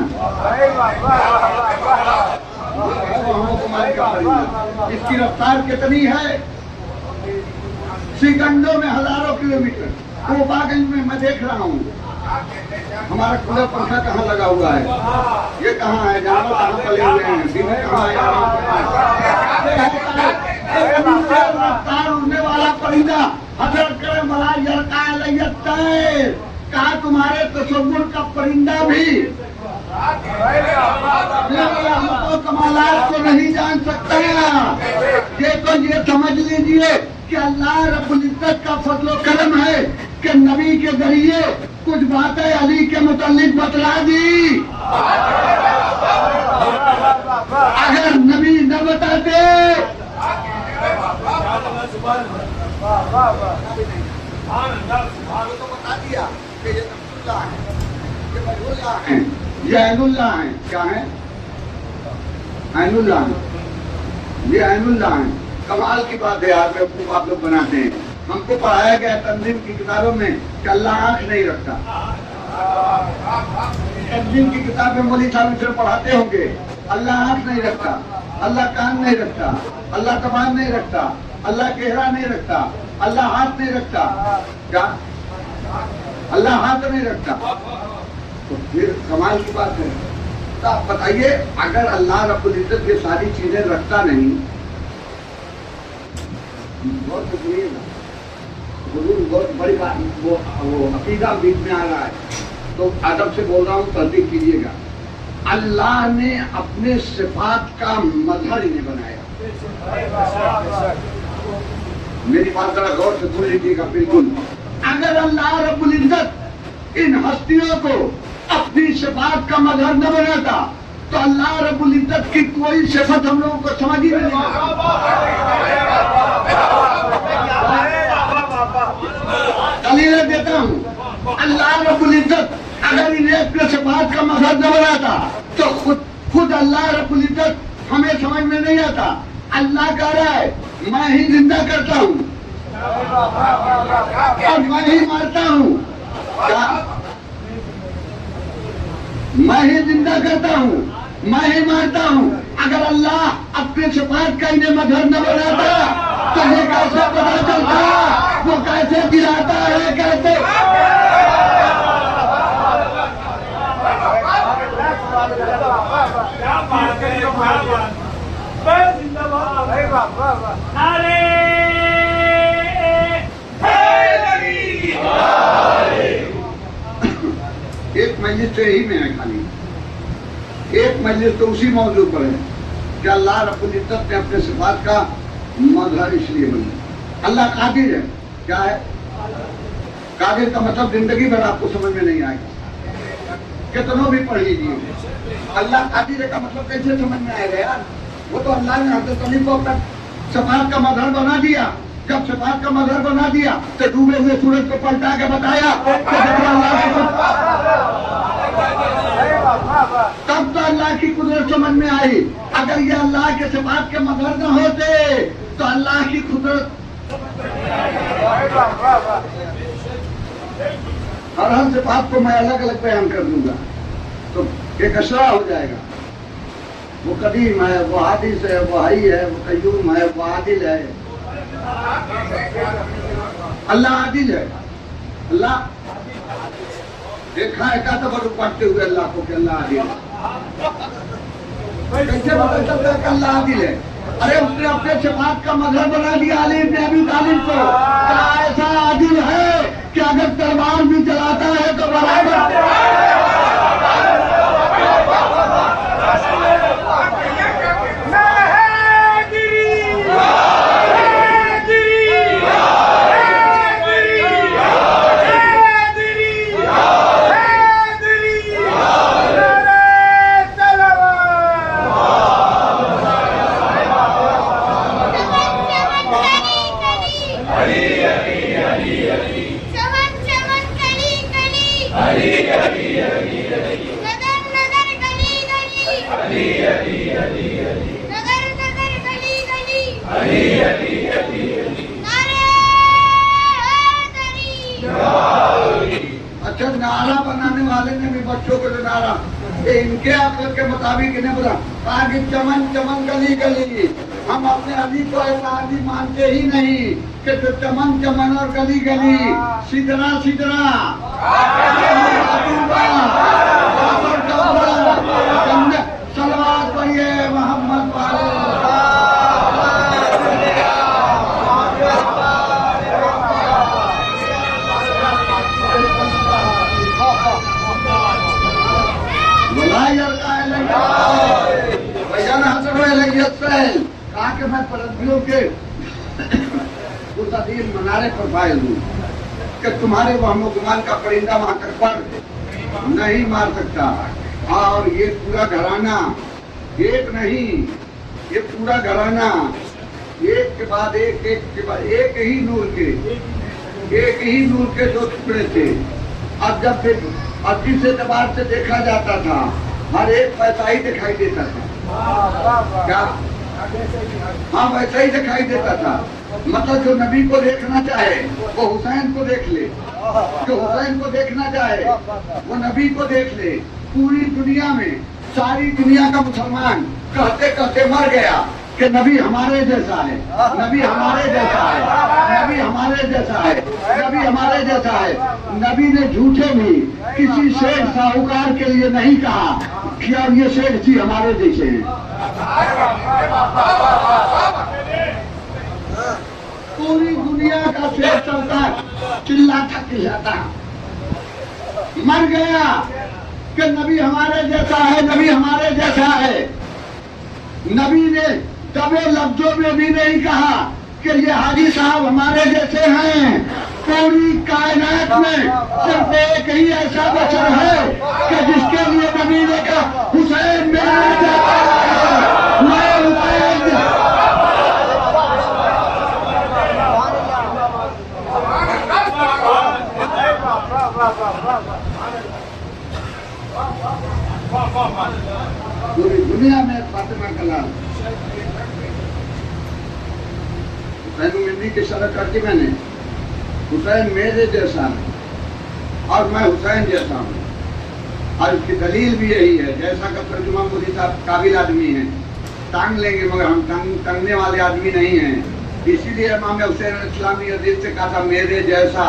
वहमुकुमान का परिंदा, इसकी रफ्तार कितनी है? सेकंडों में हजारों किलोमीटर। गोपागंज में मैं देख रहा हूँ हमारा कूलर पंखा कहाँ लगा हुआ है? ये कहाँ है? जानवर कहाँ पले हुए हैं? सीधे कहाँ है? रफ्तार उड़ने वाला परिंदा हजरत करे मला कहा तुम्हारे तसव्वुर का परिंदा भी हमको कमालात को नहीं जान सकता। ये तो ये समझ लीजिए कि अल्लाह रब्बुल इज्जत का फजलो करम है कि नबी के जरिए कुछ बातें अली के मुतालिक बतला दी। अगर नबी न बताते तो बता दिया कि ये नबीउल्लाह है, ये वलीउल्लाह है, ये ऐनुल्लाह है। क्या है? ऐनुल्लाह है, ये ऐनुल्लाह है। कमाल की बात है यार, बेवकूफ आप लोग बनाते हैं। हमको पढ़ाया गया तंजीम की किताबों में कि अल्लाह आंख नहीं रखता। तंजीम की किताब में मौलवी साहब इसे पढ़ाते होंगे अल्लाह आंख नहीं रखता, अल्लाह कान नहीं रखता, अल्लाह जबान नहीं रखता, अल्लाह चेहरा नहीं रखता, अल्लाह हाथ नहीं रखता। क्या? अल्लाह हाथ नहीं रखता। तो फिर कमाल की बात है। तो आप बताइए, अगर अल्लाह रब्बुल इज्जत ये सारी चीजें रखता नहीं, बहुत बहुत बड़ी बात, वो अकीदा बीच में आ रहा है, तो अदब से बोल रहा हूँ, तस्दीक कीजिएगा। अल्लाह ने अपने सिफात का मजहर इन्हें बनाया। मेरी बात जरा गौर से सुन लीजिएगा। बिल्कुल, अगर अल्लाह रब्बुल इज्जत इन हस्तियों को अपनी सिफात का मजहर न बनाता तो अल्लाह रब्बुल इज्जत की कोई सिफत हम लोगों को समझ ही नहीं आता। दलील देता हूँ, अल्लाह रब्बुल इज्जत अगर इन्हें अपने सिफात का मजहर न बनाता तो खुद अल्लाह रब्बुल इज्जत हमें समझ में नहीं आता। अल्लाह कह रहा है मैं ही जिंदा करता हूँ और मैं ही मारता हूँ। क्या? मैं ही जिंदा करता हूँ, मैं ही मारता हूँ। अगर अल्लाह अपने सिफात का इन्हें मजहर न बनाता तो ये कैसे पता चलता? वो कैसे गिराता है? कैसे? एक मजलिस तो यही में है, खाली एक मजलिस तो उसी मौजूद पर है कि अल्लाह रब्बुल इज्जत ने अपने सिफात का मजहर इसलिए बनाया। अल्लाह कादिर है। क्या है? कादिर का मतलब जिंदगी भर आपको समझ में नहीं आएगा, कितनों भी पढ़ लीजिए। अल्लाह कादिर का मतलब कैसे समझ में आएगा यार? वो तो अल्लाह ने हज़रत अली को अपना सिफात का मजहर बना दिया। जब सिफात का मजहर बना दिया तो डूबे हुए सूरज को पलटा के बताया तब तो अल्लाह की कुदरत समझ में आई। अगर ये अल्लाह के सिफात के मजहर न होते तो अल्लाह की कुदरत हर सिफात को मैं अलग अलग बयान कर दूंगा तो एक असरा हो जाएगा। वो कदीम है, वो हादिस है, वो हई है, वो कय्यूम है, वो आदिल है। अल्लाह आदिल है। अल्लाह देखा है का तबर पढ़ते हुए अल्लाह को कि अल्लाह आदिल है। कैसे पता चलता है कि अल्लाह आदिल है? अरे उसने अपने सिफात का मजहर बना दिया अली इब्न अबी तालिब को। क्या ऐसा आदिल है कि अगर तलवार भी चलाता है तो बराबर? अच्छा, नारा बनाने वाले ने भी बच्चों को जो नारा इनके अकल के मुताबिक इन्हें बोला आगे चमन चमन गली गली। हम अपने अली को ऐसा आदि मानते ही नहीं कि तो चमन चमन और गली गली सिदरा सिदरा यार का है भैया ना हंसवे लगी हंसवेल कहा कि मैं परदियों के उस अदील मनारे पर फाइल हूँ कि तुम्हारे वहमो गुमान का परिंदा वहां तक पर नहीं मार सकता। और ये पूरा घराना एक नहीं, ये पूरा घराना एक के बाद एक, एक के बाद एक ही नूर के दो टुकड़े थे। अब जब जिस एतबार से देखा जाता था हर एक पैसा ही दिखाई देता था। क्या? हाँ वैसा ही दिखाई देता था। मतलब जो नबी को देखना चाहे वो हुसैन को देख ले, जो हुसैन को देखना चाहे वो नबी को देख ले। पूरी दुनिया में सारी दुनिया का मुसलमान कहते कहते मर गया कि नबी हमारे जैसा है, नबी हमारे जैसा है, नबी हमारे जैसा है, नबी हमारे जैसा है। नबी ने झूठे भी किसी शेख साहूकार के लिए नहीं कहा कि अब ये शेख जी हमारे जैसे हैं। पूरी दुनिया का शेख सरकार चिल्लाता चिल्लाता मर गया कि नबी हमारे जैसा है, नबी हमारे जैसा है। नबी ने दबे लफ्जों में भी नहीं कहा कि ये हाजी साहब हमारे जैसे हैं। पूरी कायनात में सिर्फ एक ही ऐसा बचर है कि जिसके लिए नबी ने कहा हुसैन मेरा जैसा है, मैं हुसैन। पूरी दुनिया में फातिमा कलाम हुसैन मिंदी की शरह करके मैंने हुसैन मेरे जैसा है और मैं हुसैन जैसा हूँ। और इसकी दलील भी यही है, जैसा का तर्जुमा मोदी साहब काबिल आदमी है, टांग लेंगे मगर हम टांगने वाले आदमी नहीं हैं। इसीलिए इमाम हुसैन इस्लामी हदीस से कहा था मेरे जैसा।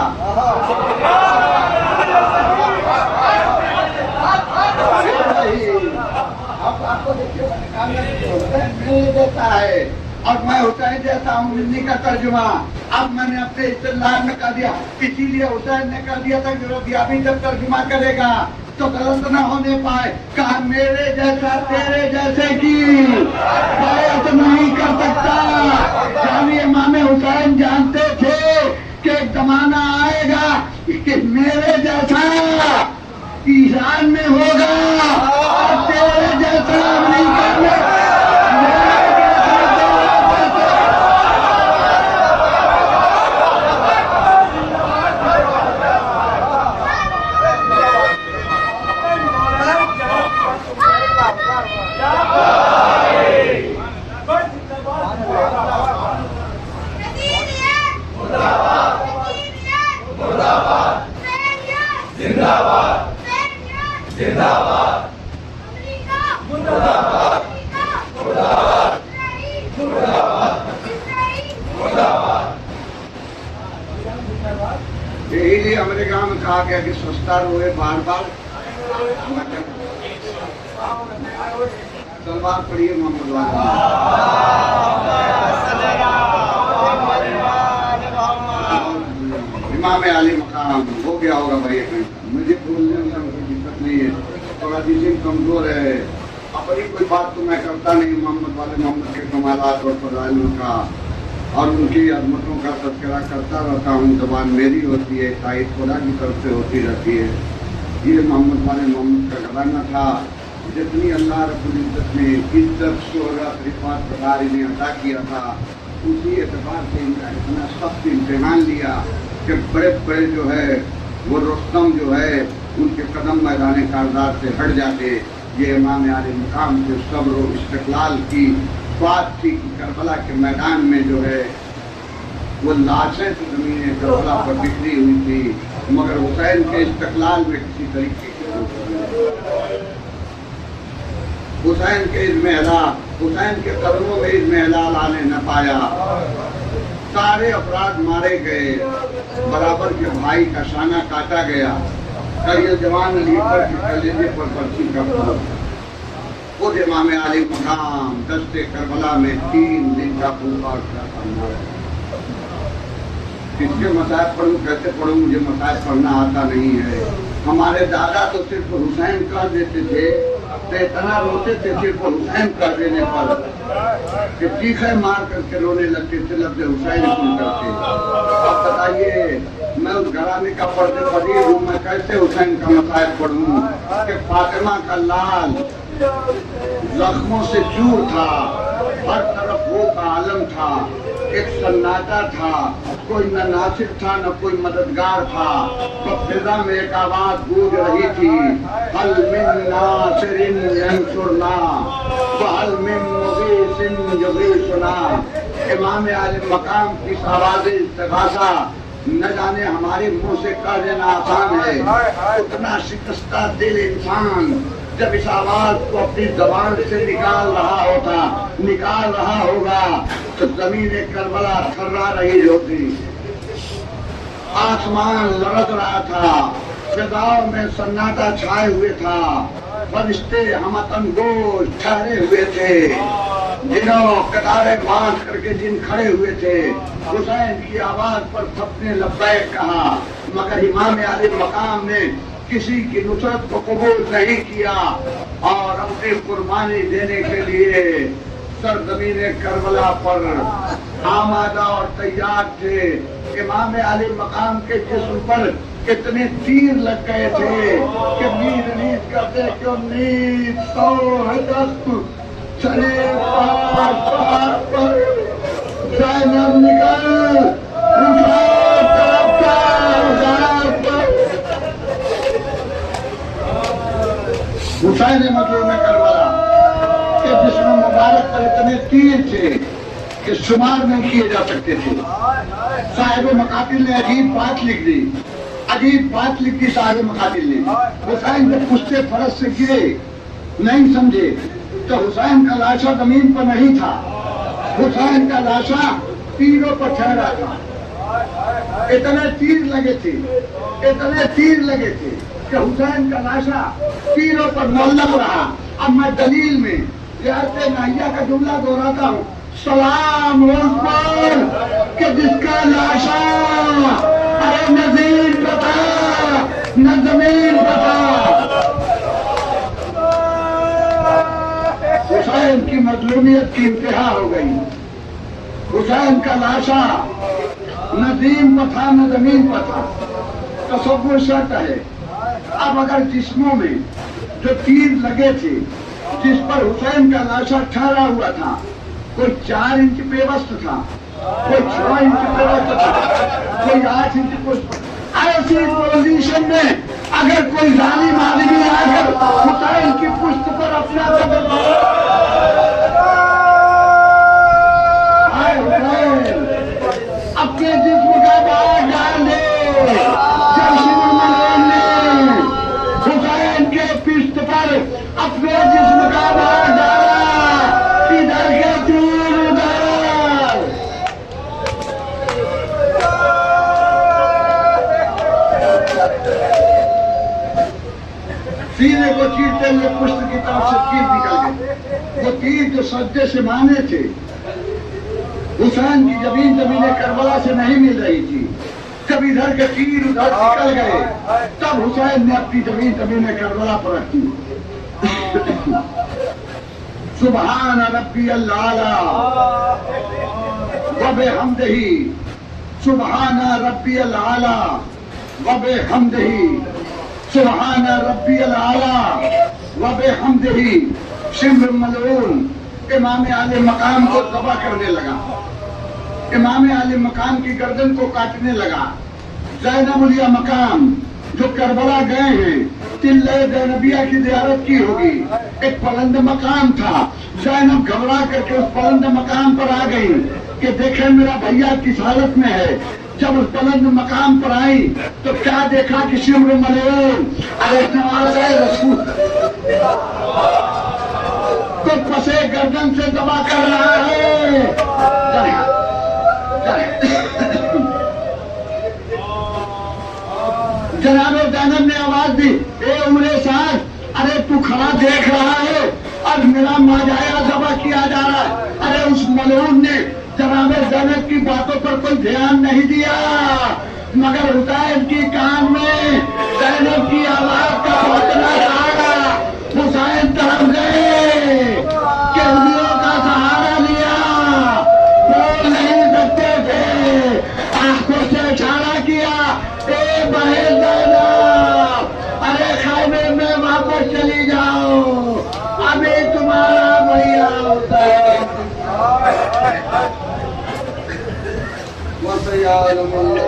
अब आपको देखिए मेरे जैसा है और मैं हुसैन जैसा हूँ, हिंदी का तर्जुमा। अब मैंने अपने इस्तेलाह में कर दिया, इसीलिए हुसैन ने कर दिया था कि रबियाबी जब तर्जुमा करेगा तो गलत न होने पाए। कहा मेरे जैसा तेरे जैसे की बात नहीं कर सकता। यानी इमाम हुसैन जानते थे कि एक जमाना आएगा कि मेरे जैसा ईरान में होगा और तेरे जैसा अमेरिका में। यही अमेरिका में कहा गया कि सस्ता रोए बार बार। सलवार पढ़िए मोहम्मद वाला। इमाम आली मकाम हो गया होगा भाई, मुझे बोलने में कोई दिक्कत नहीं है, थोड़ा जिस्म कमजोर है। अपनी कोई बात तो मैं करता नहीं, मोहम्मद वाले मोहम्मद के कमालात और फज़ाइल का और उनकी अजमतों का तज़किरा करता रहता हूँ। ज़बान मेरी होती है, तायद खुदा की तरफ से होती रहती है। ये मोहम्मद वाले मोहम्मद का घराना था। जितनी अल्लाह रब्बुल इज़्ज़त ने इज्जत शोहरत रिफ़ात प्रकार इन्हें अता किया था, उसी एतबार से इनका इतना सख्त इम्तिहान लिया कि बड़े बड़े जो है वो रुस्तम जो है उनके कदम मैदान कारदार से हट जाते। ये इमाम आले मकाम के सब्र और इस्तिक़लाल की बात थी कि करबला के मैदान में जो है वो लाशें तो ज़मीन करबला पर बिखरी हुई थी, मगर हुसैन के इस्तिक़लाल में किसी तरीके के हुसैन के इज़्मेहला, हुसैन के कदमों में इज़्मेहलाल आने न पाया। सारे अपराध मारे गए, बराबर के भाई का शाना काटा गया। करिए जवान अली पर कलेजे पर पर्ची का खुद इमाम आली मकाम दस्ते करबला में 3 दिन का भूखा था। किसके मसाइब पढ़ूं, कैसे पढ़ूं, मुझे मसाइब पढ़ना आता नहीं है। हमारे दादा तो सिर्फ हुसैन कह देते थे तो इतना रोते थे सिर्फ हुसैन कर देने पर कि चीखे मार करके रोने लगते थे, लफ्ज़ हुसैन सुन करके। अब बताइए मैं उस घराने का पर्दे पढ़ी हूँ, मैं कैसे हुसैन का मसाइल पढ़ूं कि फातिमा का लाल जख्मों से चूर था, हर तरफ वो का आलम था, एक सन्नाटा था, कोई न नासिर था न कोई मददगार था। तो फिजा में एक आवाज गूंज रही थी, हल मिन नासिरिन यंसुरना व हल मिन मुगीसिन युगीसुना। इमाम आले मकाम की आवाज़ इस्तिग़ासा न जाने हमारे मुंह से कह देना आसान है, उतना शिकस्ता दिल इंसान जब इस आवाज को अपनी जबान से निकाल रहा होगा तो जमीन करबला थर्रा रही होती, आसमान लरज रहा था, फिजाओं में सन्नाटा छाए हुए था, फरिश्ते हमतनगोश ठहरे हुए थे, जिन्हों कतारें बांध करके जिन खड़े हुए थे। हुसैन की आवाज पर सबने लब्बैक कहा, मगर इमाम आले मकाम ने किसी की नुसरत को कबूल नहीं किया और अपनी कुर्बानी देने के लिए सरजमीन करबला पर आमादा और तैयार थे। इमाम आले मकाम के जिस्म पर कितने तीर लग गए थे कि नींद करते क्यों नींद तो है दस्त चले पार पार पर ज़ैनब निकल हुसैन मजलूम में करबला के जिस्म मुबारक पर इतने तीर थे कि शुमार नहीं किए जा सकते थे। साहिब मकातिल ने अजीब बात लिख दी साहिब मकातिल ने। हुसैन जब पुश्ते फरस से गिरे नहीं समझे तो हुसैन का लाशा जमीन पर नहीं था, हुसैन का लाशा तीरों पर ठहरा था। इतने तीर लगे थे कि हुसैन का लाशा तीरों पर मुअल्लक रहा। अब मैं दलील में रियासत नाहिया का जुमला दोहराता हूँ, सलाम उस पर कि जिसका लाशा अरे नजीर पर था न जमीन पर था। हुसैन की मजलूमियत की इंतहा हो गई। हुसैन का लाशा न दीन पर था न जमीन पर था। तसव्वुर शर्त है। अब अगर जिस्मों में जो तीर लगे थे जिस पर हुसैन का लाशा ठहरा हुआ था, कोई 4 इंच बेवस्त था, कोई 6 इंच बेवस्त था, कोई 8 इंच पुष्प, ऐसी पोजीशन में अगर कोई जालिम आदमी आकर हुसैन की पुष्ट पर अपना अपने जिस्म का बाहर डाल दे। हुसैन के पिष्ट पर अपने जिस्म का बाहर डाला, इधर के तीर उधर। सीने को चीरते हुए पुष्ट की तरफ से तीर निकल गए। वो तीर जो सज्जे से माने थे, हुसैन की जमीन करबला से नहीं मिल रही थी। जब इधर के तीर उधर निकल गए तब हुसैन ने अपनी जमीन करबला पर रखी। सुभान रब्बियल आला व बिहम्दिही, सुभान रब्बियल आला व बिहम्दिही, सुभान रब्बियल आला व बिहम्दिही। शिम्र मलऊन इमाम आले मकाम को तबाह करने लगा, इमाम आले मकाम की गर्दन को काटने लगा। ज़ैनबुल मकाम जो करबला गए हैं, तिल्ले ज़ैनबिया की ज़ियारत की होगी, एक पलंद मकाम था। ज़ैनब घबरा करके उस पलंद मकाम पर आ गई कि देखे मेरा भैया किस हालत में है। जब उस पलंद मकाम पर आई तो क्या देखा कि शिम्र मलऊन रसूल को पसे गर्दन से दबा कर रहा है। जनाब ज़ैनब ने आवाज दी, ए उमरे साहब, अरे तू खड़ा देख रहा है और मेरा माजाया दबा किया जा रहा है। अरे उस मलऊन ने जनाब ज़ैनब की बातों पर कोई ध्यान नहीं दिया, मगर हुसैन की कान में ज़ैनब की आवाज का पहुंचना था। हुसैन Hallelujah.